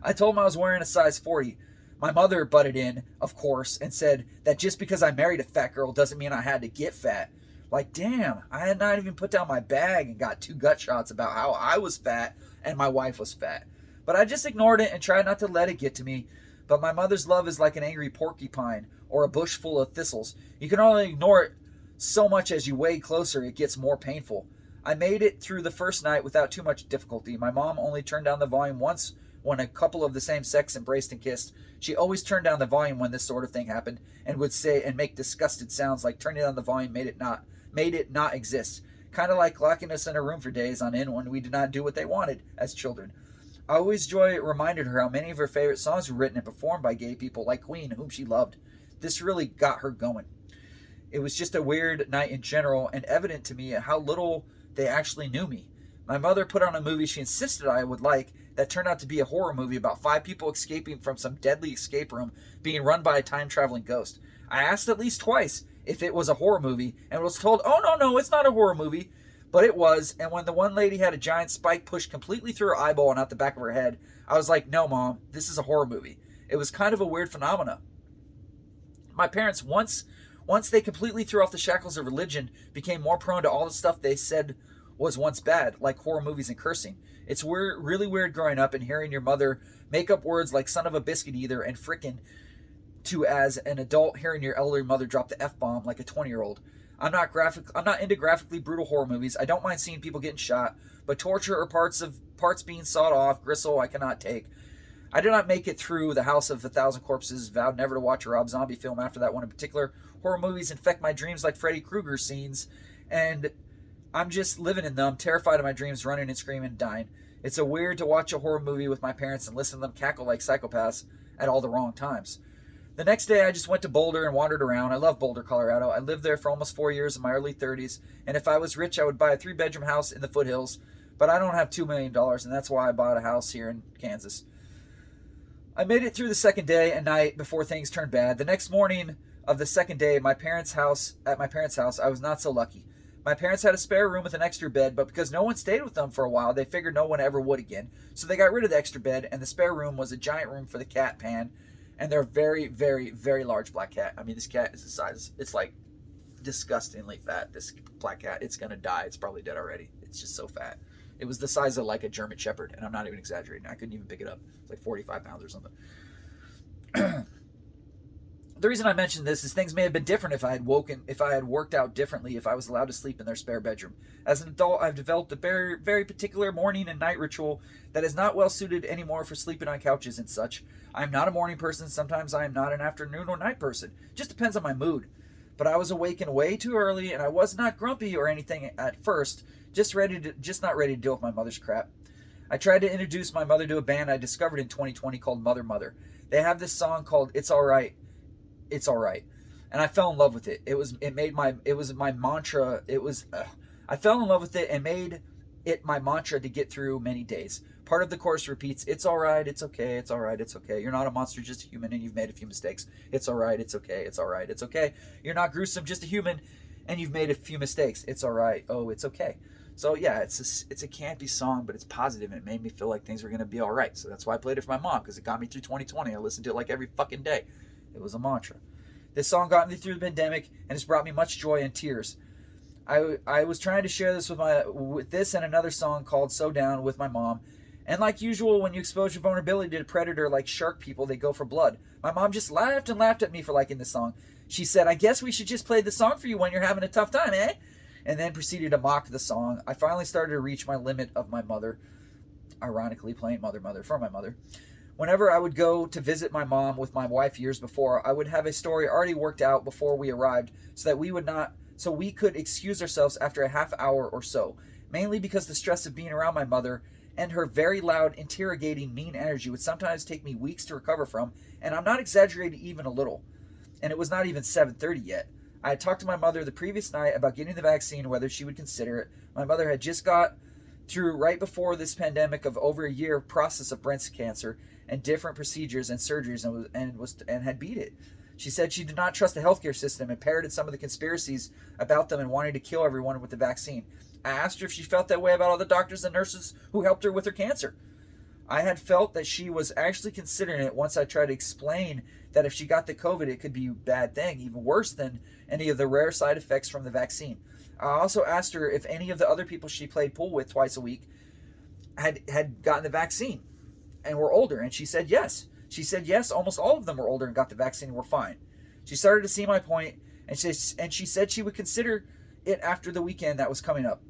I told him I was wearing a size 40. My mother butted in, of course, and said that just because I married a fat girl doesn't mean I had to get fat. Like, damn, I had not even put down my bag and got 2 gut shots about how I was fat and my wife was fat. But I just ignored it and tried not to let it get to me. But my mother's love is like an angry porcupine or a bush full of thistles. You can only ignore it So much as you wade closer, it gets more painful. I made it through the first night without too much difficulty. My mom only turned down the volume once when a couple of the same sex embraced and kissed. She always turned down the volume when this sort of thing happened and would say and make disgusted sounds like turning down the volume made it not exist. Kind of like locking us in a room for days on end when we did not do what they wanted as children. I always joy reminded her how many of her favorite songs were written and performed by gay people like Queen, whom she loved. This really got her going. It was just a weird night in general and evident to me how little they actually knew me. My mother put on a movie she insisted I would like that turned out to be a horror movie about 5 people escaping from some deadly escape room being run by a time-traveling ghost. I asked at least twice if it was a horror movie and was told, oh, no, it's not a horror movie. But it was, and when the one lady had a giant spike pushed completely through her eyeball and out the back of her head, I was like, no, Mom, this is a horror movie. It was kind of a weird phenomena. My parents, once they completely threw off the shackles of religion, became more prone to all the stuff they said was once bad, like horror movies and cursing. It's really weird growing up and hearing your mother make up words like son of a biscuit eater and frickin' to as an adult hearing your elderly mother drop the F-bomb like a 20-year-old. I'm not into graphically brutal horror movies. I don't mind seeing people getting shot, but torture or parts being sawed off, gristle, I cannot take. I did not make it through The House of a Thousand Corpses, vowed never to watch a Rob Zombie film after that one in particular. Horror movies infect my dreams like Freddy Krueger scenes, and I'm just living in them, terrified of my dreams, running and screaming and dying. It's so weird to watch a horror movie with my parents and listen to them cackle like psychopaths at all the wrong times. The next day, I just went to Boulder and wandered around. I love Boulder, Colorado. I lived there for almost 4 years in my early 30s, and if I was rich, I would buy a 3-bedroom house in the foothills, but I don't have $2 million, and that's why I bought a house here in Kansas. I made it through the second day and night before things turned bad. The next morning of the second day at my parents' house, I was not so lucky. My parents had a spare room with an extra bed, but because no one stayed with them for a while, they figured no one ever would again. So they got rid of the extra bed, and the spare room was a giant room for the cat, Pan, and they're a very, very, very large black cat. I mean, this cat is the size, it's like disgustingly fat. This black cat, it's going to die. It's probably dead already. It's just so fat. It was the size of like a German Shepherd, and I'm not even exaggerating. I couldn't even pick it up. It's like 45 pounds or something. The reason I mention this is things may have been different if I had worked out differently, if I was allowed to sleep in their spare bedroom. As an adult, I've developed a very, very particular morning and night ritual that is not well suited anymore for sleeping on couches and such. I'm not a morning person. Sometimes I am not an afternoon or night person. Just depends on my mood. But I was awakened way too early, and I was not grumpy or anything at first, just not ready to deal with my mother's crap. I tried to introduce my mother to a band I discovered in 2020 called Mother Mother. They have this song called It's Alright. It's Alright. And I fell in love with it. It was my mantra. I fell in love with it and made it my mantra to get through many days. Part of the chorus repeats, it's alright, it's okay, it's alright, it's okay. You're not a monster, just a human, and you've made a few mistakes. It's alright, it's okay, it's alright, it's okay. You're not gruesome, just a human, and you've made a few mistakes. It's alright, oh, it's okay. So yeah, it's a campy song, but it's positive, and it made me feel like things were going to be alright. So that's why I played it for my mom, because it got me through 2020. I listened to it like every fucking day. It was a mantra. This song got me through the pandemic, and it's brought me much joy and tears. I was trying to share this with this and another song called So Down with my mom. And like usual, when you expose your vulnerability to a predator like shark people, they go for blood. My mom just laughed and laughed at me for liking this song. She said, I guess we should just play the song for you when you're having a tough time, eh? And then proceeded to mock the song. I finally started to reach my limit of my mother. Ironically, playing Mother Mother for my mother. Whenever I would go to visit my mom with my wife years before, I would have a story already worked out before we arrived so we could excuse ourselves after a half hour or so. Mainly because the stress of being around my mother and her very loud, interrogating, mean energy would sometimes take me weeks to recover from, and I'm not exaggerating even a little. And it was not even 7:30 yet. I had talked to my mother the previous night about getting the vaccine, whether she would consider it. My mother had just got through, right before this pandemic, of over a year process of breast cancer and different procedures and surgeries, and had beat it. She said she did not trust the healthcare system and parroted some of the conspiracies about them and wanted to kill everyone with the vaccine. I asked her if she felt that way about all the doctors and nurses who helped her with her cancer. I had felt that she was actually considering it once I tried to explain that if she got the COVID, it could be a bad thing, even worse than any of the rare side effects from the vaccine. I also asked her if any of the other people she played pool with twice a week had gotten the vaccine and were older, and she said yes. She said yes, almost all of them were older and got the vaccine and were fine. She started to see my point and she said she would consider it after the weekend that was coming up.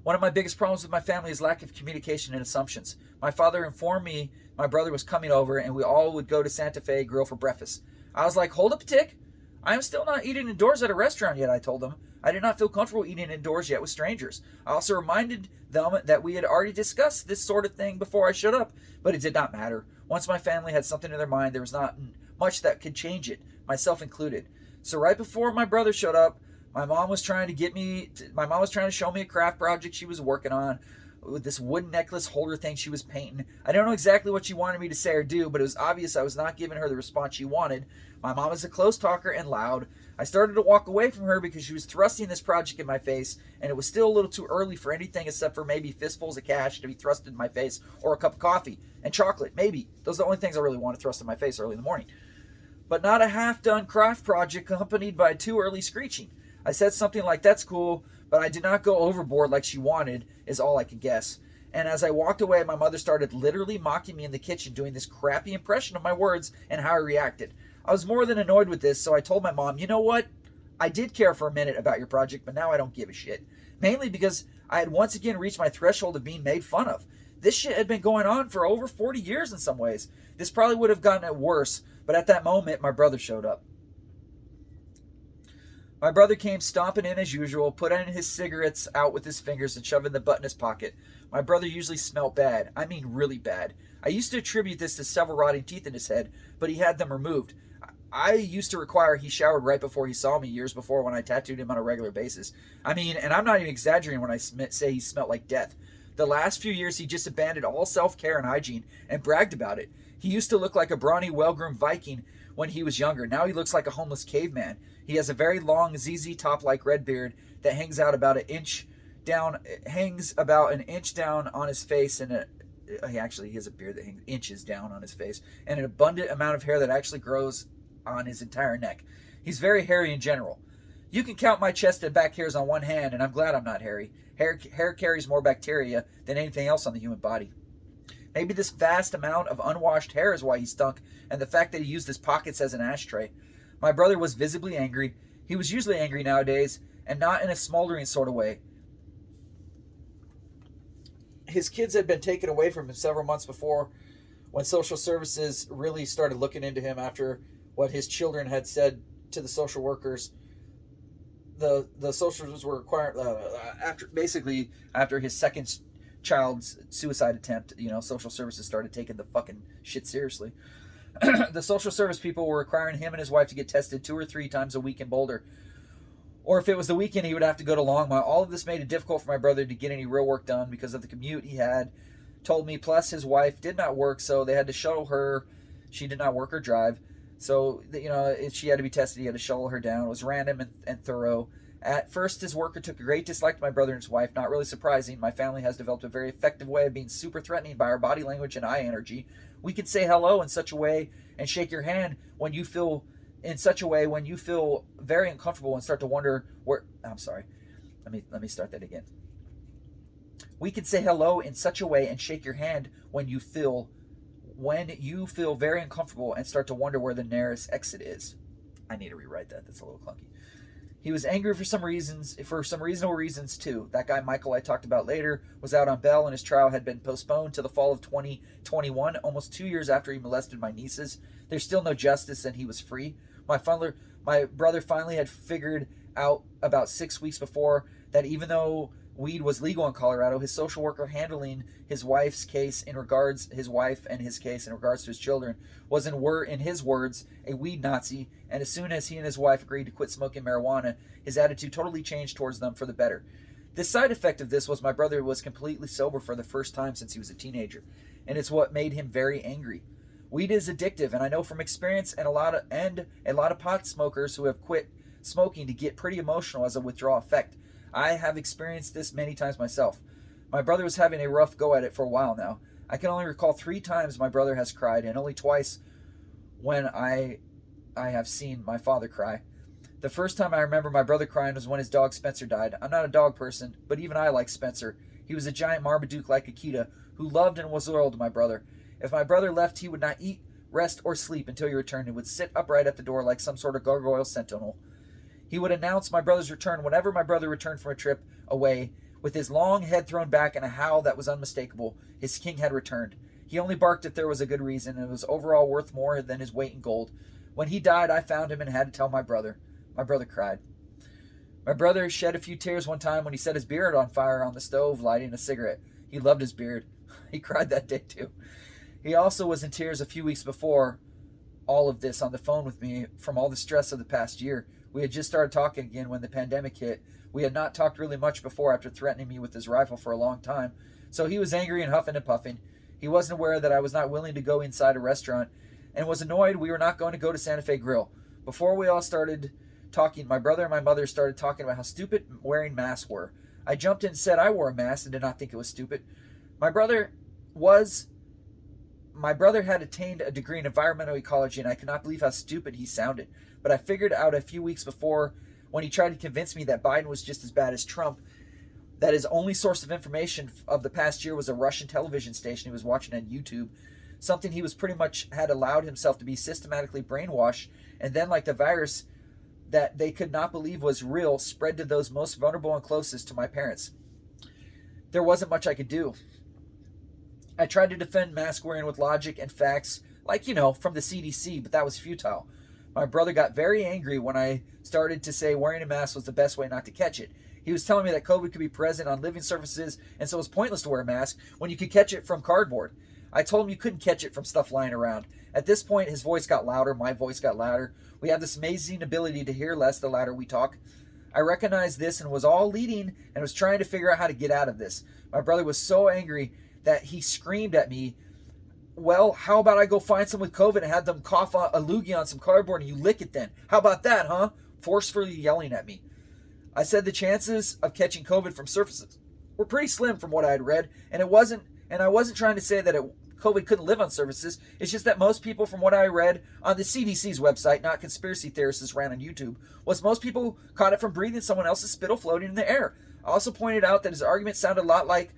One of my biggest problems with my family is lack of communication and assumptions. My father informed me my brother was coming over and we all would go to Santa Fe Grill for breakfast. I was like, hold up a tick. I am still not eating indoors at a restaurant yet, I told them. I did not feel comfortable eating indoors yet with strangers. I also reminded them that we had already discussed this sort of thing before I showed up, but it did not matter. Once my family had something in their mind, there was not much that could change it, myself included. So right before my brother showed up, my mom was trying to show me a craft project she was working on with this wooden necklace holder thing she was painting. I don't know exactly what she wanted me to say or do, but it was obvious I was not giving her the response she wanted. My mom is a close talker and loud. I started to walk away from her because she was thrusting this project in my face, and it was still a little too early for anything except for maybe fistfuls of cash to be thrust in my face, or a cup of coffee and chocolate, maybe. Those are the only things I really want to thrust in my face early in the morning. But not a half-done craft project accompanied by too early screeching. I said something like, that's cool, but I did not go overboard like she wanted, is all I can guess. And as I walked away, my mother started literally mocking me in the kitchen, doing this crappy impression of my words and how I reacted. I was more than annoyed with this, so I told my mom, you know what? I did care for a minute about your project, but now I don't give a shit. Mainly because I had once again reached my threshold of being made fun of. This shit had been going on for over 40 years in some ways. This probably would have gotten it worse, but at that moment, my brother showed up. My brother came stomping in as usual, put in his cigarettes out with his fingers and shoved in the butt in his pocket. My brother usually smelled bad. I mean really bad. I used to attribute this to several rotting teeth in his head, but he had them removed. I used to require he showered right before he saw me years before when I tattooed him on a regular basis. I mean, and I'm not even exaggerating when I say he smelled like death. The last few years he just abandoned all self-care and hygiene and bragged about it. He used to look like a brawny, well-groomed Viking when he was younger. Now he looks like a homeless caveman. He has a very long ZZ Top-like red beard that hangs about an inch down on his face, and he has a beard that hangs inches down on his face, and an abundant amount of hair that actually grows on his entire neck. He's very hairy in general. You can count my chest and back hairs on one hand, and I'm glad I'm not hairy. Hair carries more bacteria than anything else on the human body. Maybe this vast amount of unwashed hair is why he stunk, and the fact that he used his pockets as an ashtray. My brother was visibly angry. He was usually angry nowadays, and not in a smoldering sort of way. His kids had been taken away from him several months before, when social services really started looking into him after what his children had said to the social workers. The social workers were required, after his second child's suicide attempt, social services started taking the fucking shit seriously. The social service people were requiring him and his wife to get tested 2 or 3 times a week in Boulder. Or if it was the weekend, he would have to go to Longmont. All of this made it difficult for my brother to get any real work done because of the commute he had told me. Plus, his wife did not work, so they had to shuttle her. She did not work or drive. So, if she had to be tested, he had to shuttle her down. It was random and thorough. At first, his worker took a great dislike to my brother and his wife. Not really surprising. My family has developed a very effective way of being super threatening by our body language and eye energy. We can say hello in such a way and shake your hand when you feel very uncomfortable and start to wonder where. I'm sorry. Let me start that again. We can say hello in such a way and shake your hand when you feel very uncomfortable and start to wonder where the nearest exit is. I need to rewrite that. That's a little clunky. He was angry for some reasonable reasons too. That guy Michael I talked about later was out on bail and his trial had been postponed to the fall of 2021, almost 2 years after he molested my nieces. There's still no justice and he was free. My brother finally had figured out about 6 weeks before that even though weed was legal in Colorado, his social worker handling his wife's case in regards to his children was, in his words, a weed Nazi, and as soon as he and his wife agreed to quit smoking marijuana, his attitude totally changed towards them for the better. The side effect of this was my brother was completely sober for the first time since he was a teenager, and it's what made him very angry. Weed is addictive, and I know from experience and a lot of pot smokers who have quit smoking to get pretty emotional as a withdrawal effect. I have experienced this many times myself. My brother was having a rough go at it for a while now. I can only recall 3 times my brother has cried, and only twice when I have seen my father cry. The first time I remember my brother crying was when his dog Spencer died. I'm not a dog person, but even I like Spencer. He was a giant Marmaduke like Akita who loved and was loyal to my brother. If my brother left, he would not eat rest, or sleep until you returned, and would sit upright at the door like some sort of gargoyle sentinel. He would announce my brother's return whenever my brother returned from a trip away, with his long head thrown back and a howl that was unmistakable. His king had returned. He only barked if there was a good reason, and it was overall worth more than his weight in gold. When he died, I found him and had to tell my brother. My brother cried. My brother shed a few tears one time when he set his beard on fire on the stove lighting a cigarette. He loved his beard. He cried that day too. He also was in tears a few weeks before all of this on the phone with me from all the stress of the past year. We had just started talking again when the pandemic hit. We had not talked really much before after threatening me with his rifle for a long time, so he was angry and huffing and puffing. He wasn't aware that I was not willing to go inside a restaurant and was annoyed we were not going to go to Santa Fe Grill. Before we all started talking, my brother and my mother started talking about how stupid wearing masks were. I jumped in and said I wore a mask and did not think it was stupid. My brother had attained a degree in environmental ecology, and I could not believe how stupid he sounded. But I figured out a few weeks before, when he tried to convince me that Biden was just as bad as Trump, that his only source of information of the past year was a Russian television station he was watching on YouTube, something he was pretty much had allowed himself to be systematically brainwashed, and then, like the virus that they could not believe was real, spread to those most vulnerable and closest to my parents. There wasn't much I could do. I tried to defend mask wearing with logic and facts, like, from the CDC, but that was futile. My brother got very angry when I started to say wearing a mask was the best way not to catch it. He was telling me that COVID could be present on living surfaces, and so it was pointless to wear a mask when you could catch it from cardboard. I told him you couldn't catch it from stuff lying around. At this point, his voice got louder, my voice got louder. We have this amazing ability to hear less the louder we talk. I recognized this and was all leading and was trying to figure out how to get out of this. My brother was so angry that he screamed at me, well, how about I go find someone with COVID and have them cough a loogie on some cardboard and you lick it then? How about that, huh? Forcefully yelling at me. I said the chances of catching COVID from surfaces were pretty slim from what I had read, and I wasn't trying to say that COVID couldn't live on surfaces. It's just that most people, from what I read on the CDC's website, not conspiracy theorists ran on YouTube, was most people caught it from breathing someone else's spittle floating in the air. I also pointed out that his argument sounded a lot like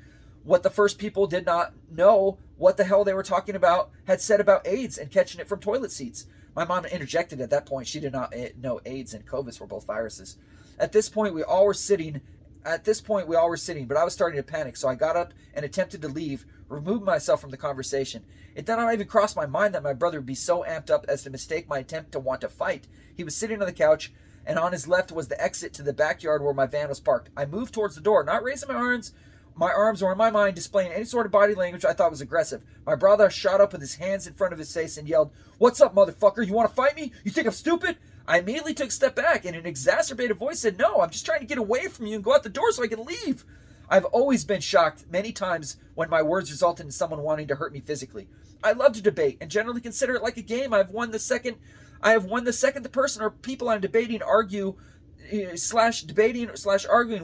what the first people did not know what the hell they were talking about had said about AIDS and catching it from toilet seats. My mom interjected at that point. She did not know AIDS and COVID were both viruses. At this point, we all were sitting, but I was starting to panic, so I got up and attempted to leave, removed myself from the conversation. It did not even cross my mind that my brother would be so amped up as to mistake my attempt to want to fight. He was sitting on the couch, and on his left was the exit to the backyard where my van was parked. I moved towards the door, not raising my arms or in my mind displaying any sort of body language I thought was aggressive. My brother shot up with his hands in front of his face and yelled, "What's up, motherfucker? You want to fight me? You think I'm stupid?" I immediately took a step back and in an exacerbated voice said, "No, I'm just trying to get away from you and go out the door so I can leave." I've always been shocked many times when my words resulted in someone wanting to hurt me physically. I love to debate and generally consider it like a game. I have won the second the person or people I'm debating arguing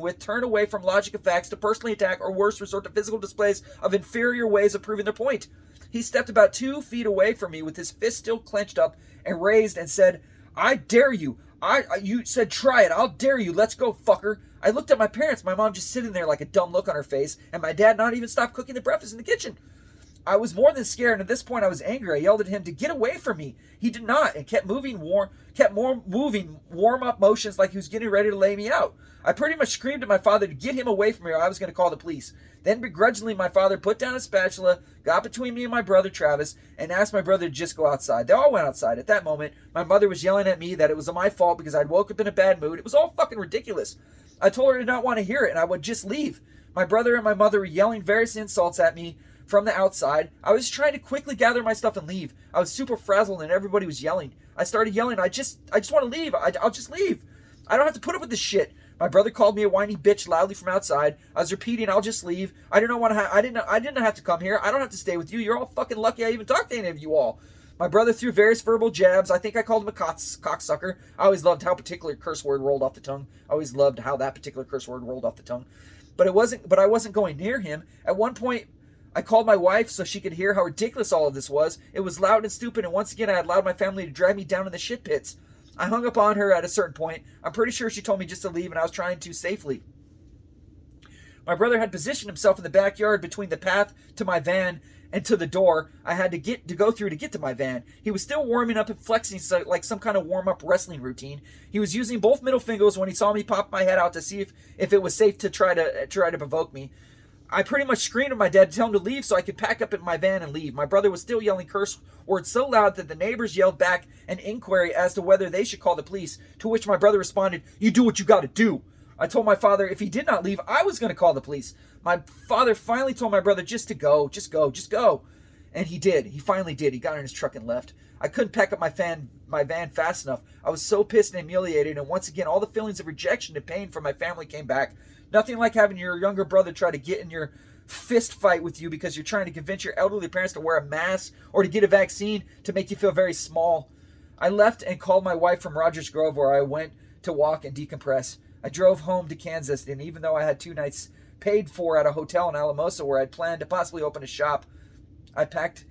with turn away from logic and facts to personally attack or worse, resort to physical displays of inferior ways of proving their point. He stepped about 2 feet away from me with his fist still clenched up and raised and said, "I dare you. You said try it. I'll dare you. Let's go, fucker." I looked at my parents, my mom just sitting there like a dumb look on her face, and my dad not even stopped cooking the breakfast in the kitchen. I was more than scared, and at this point I was angry. I yelled at him to get away from me. He did not, and kept moving warm-up motions like he was getting ready to lay me out. I pretty much screamed at my father to get him away from me or I was going to call the police. Then begrudgingly my father put down a spatula, got between me and my brother Travis, and asked my brother to just go outside. They all went outside. At that moment, my mother was yelling at me that it was my fault because I'd woke up in a bad mood. It was all fucking ridiculous. I told her I did not want to hear it and I would just leave. My brother and my mother were yelling various insults at me from the outside. I was trying to quickly gather my stuff and leave. I was super frazzled and everybody was yelling. I started yelling, I just want to leave. I'll just leave. I don't have to put up with this shit. My brother called me a whiny bitch loudly from outside. I was repeating, "I'll just leave. I didn't have to come here. I don't have to stay with you. You're all fucking lucky I even talked to any of you all." My brother threw various verbal jabs. I think I called him a cocksucker. I always loved how particular curse word rolled off the tongue. But I wasn't going near him. At one point, I called my wife so she could hear how ridiculous all of this was. It was loud and stupid, and once again I had allowed my family to drag me down in the shit pits. I hung up on her at a certain point. I'm pretty sure she told me just to leave, and I was trying to safely. My brother had positioned himself in the backyard between the path to my van and to the door I had to go through to get to my van. He was still warming up and flexing like some kind of warm-up wrestling routine. He was using both middle fingers when he saw me pop my head out to see if it was safe to try to provoke me. I pretty much screamed at my dad to tell him to leave so I could pack up in my van and leave. My brother was still yelling curse words so loud that the neighbors yelled back an inquiry as to whether they should call the police, to which my brother responded, "You do what you got to do." I told my father if he did not leave, I was going to call the police. My father finally told my brother just to go, just go, just go. And he did. He finally did. He got in his truck and left. I couldn't pack up my van fast enough. I was so pissed and humiliated, and once again, all the feelings of rejection and pain from my family came back. Nothing like having your younger brother try to get in your fist fight with you because you're trying to convince your elderly parents to wear a mask or to get a vaccine to make you feel very small. I left and called my wife from Rogers Grove, where I went to walk and decompress. I drove home to Kansas, and even though I had 2 nights paid for at a hotel in Alamosa where I'd planned to possibly open a shop, I picked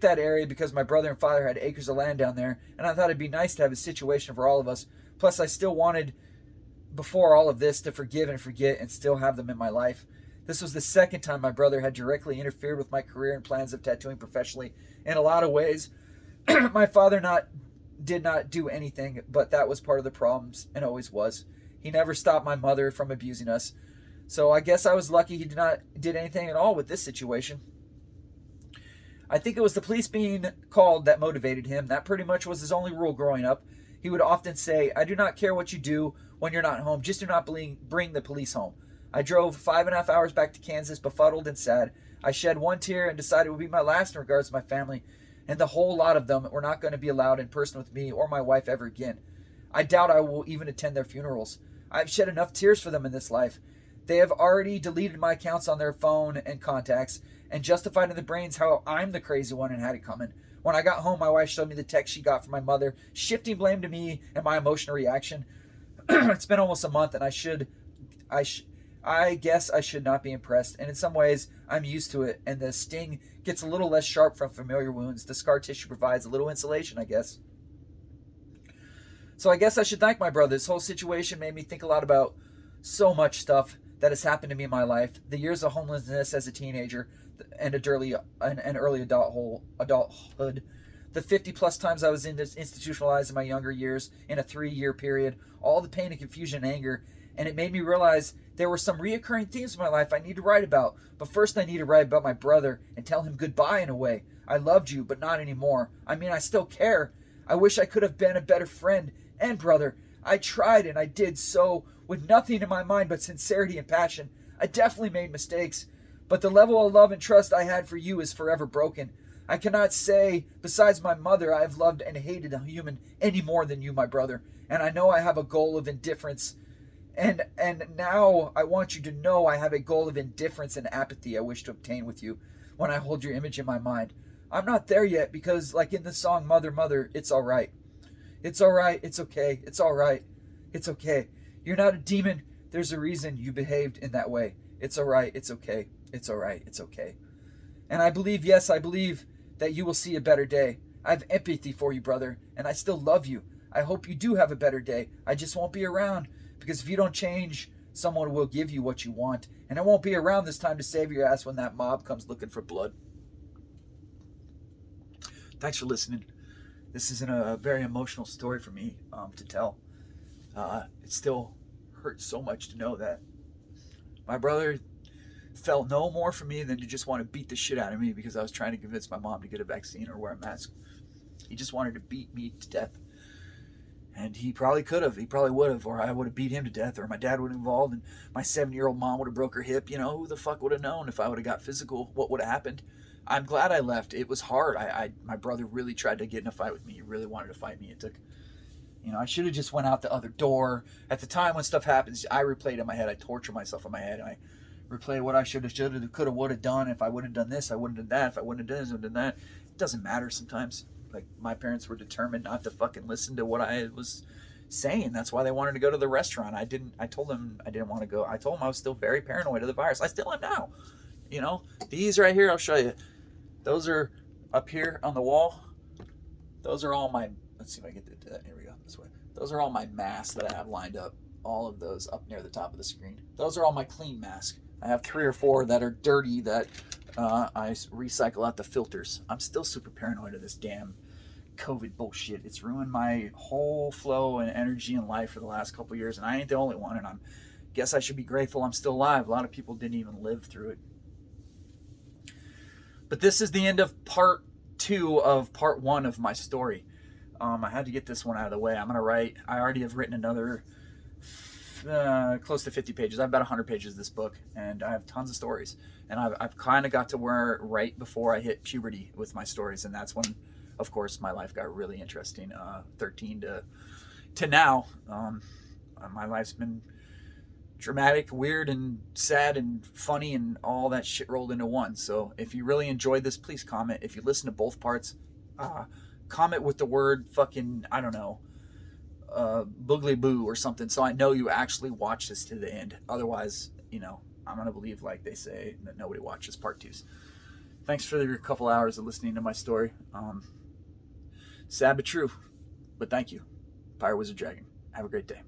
that area because my brother and father had acres of land down there, and I thought it'd be nice to have a situation for all of us. Plus, I still wanted, before all of this, to forgive and forget and still have them in my life. This was the second time my brother had directly interfered with my career and plans of tattooing professionally. In a lot of ways, my father did not do anything, but that was part of the problems and always was. He never stopped my mother from abusing us. So I guess I was lucky he did anything at all with this situation. I think it was the police being called that motivated him. That pretty much was his only rule growing up. He would often say, "I do not care what you do when you're not home. Just do not bring the police home." I drove 5.5 hours back to Kansas, befuddled and sad. I shed one tear and decided it would be my last in regards to my family, and the whole lot of them were not going to be allowed in person with me or my wife ever again. I doubt I will even attend their funerals. I've shed enough tears for them in this life. They have already deleted my accounts on their phone and contacts, and justified in their brains how I'm the crazy one and had it coming. When I got home, my wife showed me the text she got from my mother, shifting blame to me and my emotional reaction. It's been almost a month, and I guess I should not be impressed. And in some ways, I'm used to it, and the sting gets a little less sharp from familiar wounds. The scar tissue provides a little insulation, I guess. So I guess I should thank my brother. This whole situation made me think a lot about so much stuff that has happened to me in my life. The years of homelessness as a teenager and early adulthood. The 50-plus times I was institutionalized in my younger years in a 3-year period. All the pain and confusion and anger. And it made me realize there were some reoccurring themes in my life I need to write about. But first I need to write about my brother and tell him goodbye in a way. I loved you, but not anymore. I mean, I still care. I wish I could have been a better friend and brother. I tried, and I did so with nothing in my mind but sincerity and passion. I definitely made mistakes, but the level of love and trust I had for you is forever broken. I cannot say, besides my mother, I have loved and hated a human any more than you, my brother. And I know I have a goal of indifference. And now I want you to know I have a goal of indifference and apathy I wish to obtain with you when I hold your image in my mind. I'm not there yet because, like in the song Mother, Mother, it's all right. It's all right. It's okay. It's all right. It's okay. You're not a demon. There's a reason you behaved in that way. It's all right. It's okay. It's all right. It's okay. And I believe, yes, I believe that you will see a better day. I have empathy for you, brother, and I still love you. I hope you do have a better day. I just won't be around because if you don't change, someone will give you what you want. And I won't be around this time to save your ass when that mob comes looking for blood. Thanks for listening. This isn't a very emotional story for me to tell. It still hurts so much to know that my brother felt no more for me than to just want to beat the shit out of me because I was trying to convince my mom to get a vaccine or wear a mask. He just wanted to beat me to death. And he probably could have. He probably would have. Or I would have beat him to death. Or my dad would have involved. And my 7-year-old mom would have broke her hip. You know, who the fuck would have known if I would have got physical? What would have happened? I'm glad I left. It was hard. My brother really tried to get in a fight with me. He really wanted to fight me. It took... You know, I should have just went out the other door. At the time when stuff happens, I replayed in my head. I torture myself in my head. And I replay what I should have, could have, would have done. If I would have done this, I wouldn't have done that. If I wouldn't have done this, I wouldn't have done that. It doesn't matter sometimes. Like, my parents were determined not to fucking listen to what I was saying. That's why they wanted to go to the restaurant. I told them I didn't want to go. I told them I was still very paranoid of the virus. I still am now. You know, these right here, I'll show you. Those are up here on the wall. Those are all my, let's see if I get to that. Here we go, this way. Those are all my masks that I have lined up. All of those up near the top of the screen. Those are all my clean masks. I have 3 or 4 that are dirty that I recycle out the filters. I'm still super paranoid of this damn COVID bullshit. It's ruined my whole flow and energy in life for the last couple years, and I ain't the only one. And I guess I should be grateful I'm still alive. A lot of people didn't even live through it. But this is the end of part 2 of part 1 of my story. I had to get this one out of the way. I already have written another close to 50 pages. I have about 100 pages of this book, and I have tons of stories. And I've kind of got to where right before I hit puberty with my stories, and that's when, of course, my life got really interesting. 13 to now, my life's been dramatic, weird, and sad, and funny, and all that shit rolled into one. So if you really enjoyed this, please comment. If you listen to both parts, comment with the word fucking, I don't know, boogly boo or something, so I know you actually watch this to the end. Otherwise, I'm gonna believe, like they say, that nobody watches part 2s. Thanks for your couple hours of listening to my story. Sad but true, but thank you. Fire Wizard Dragon. Have a great day.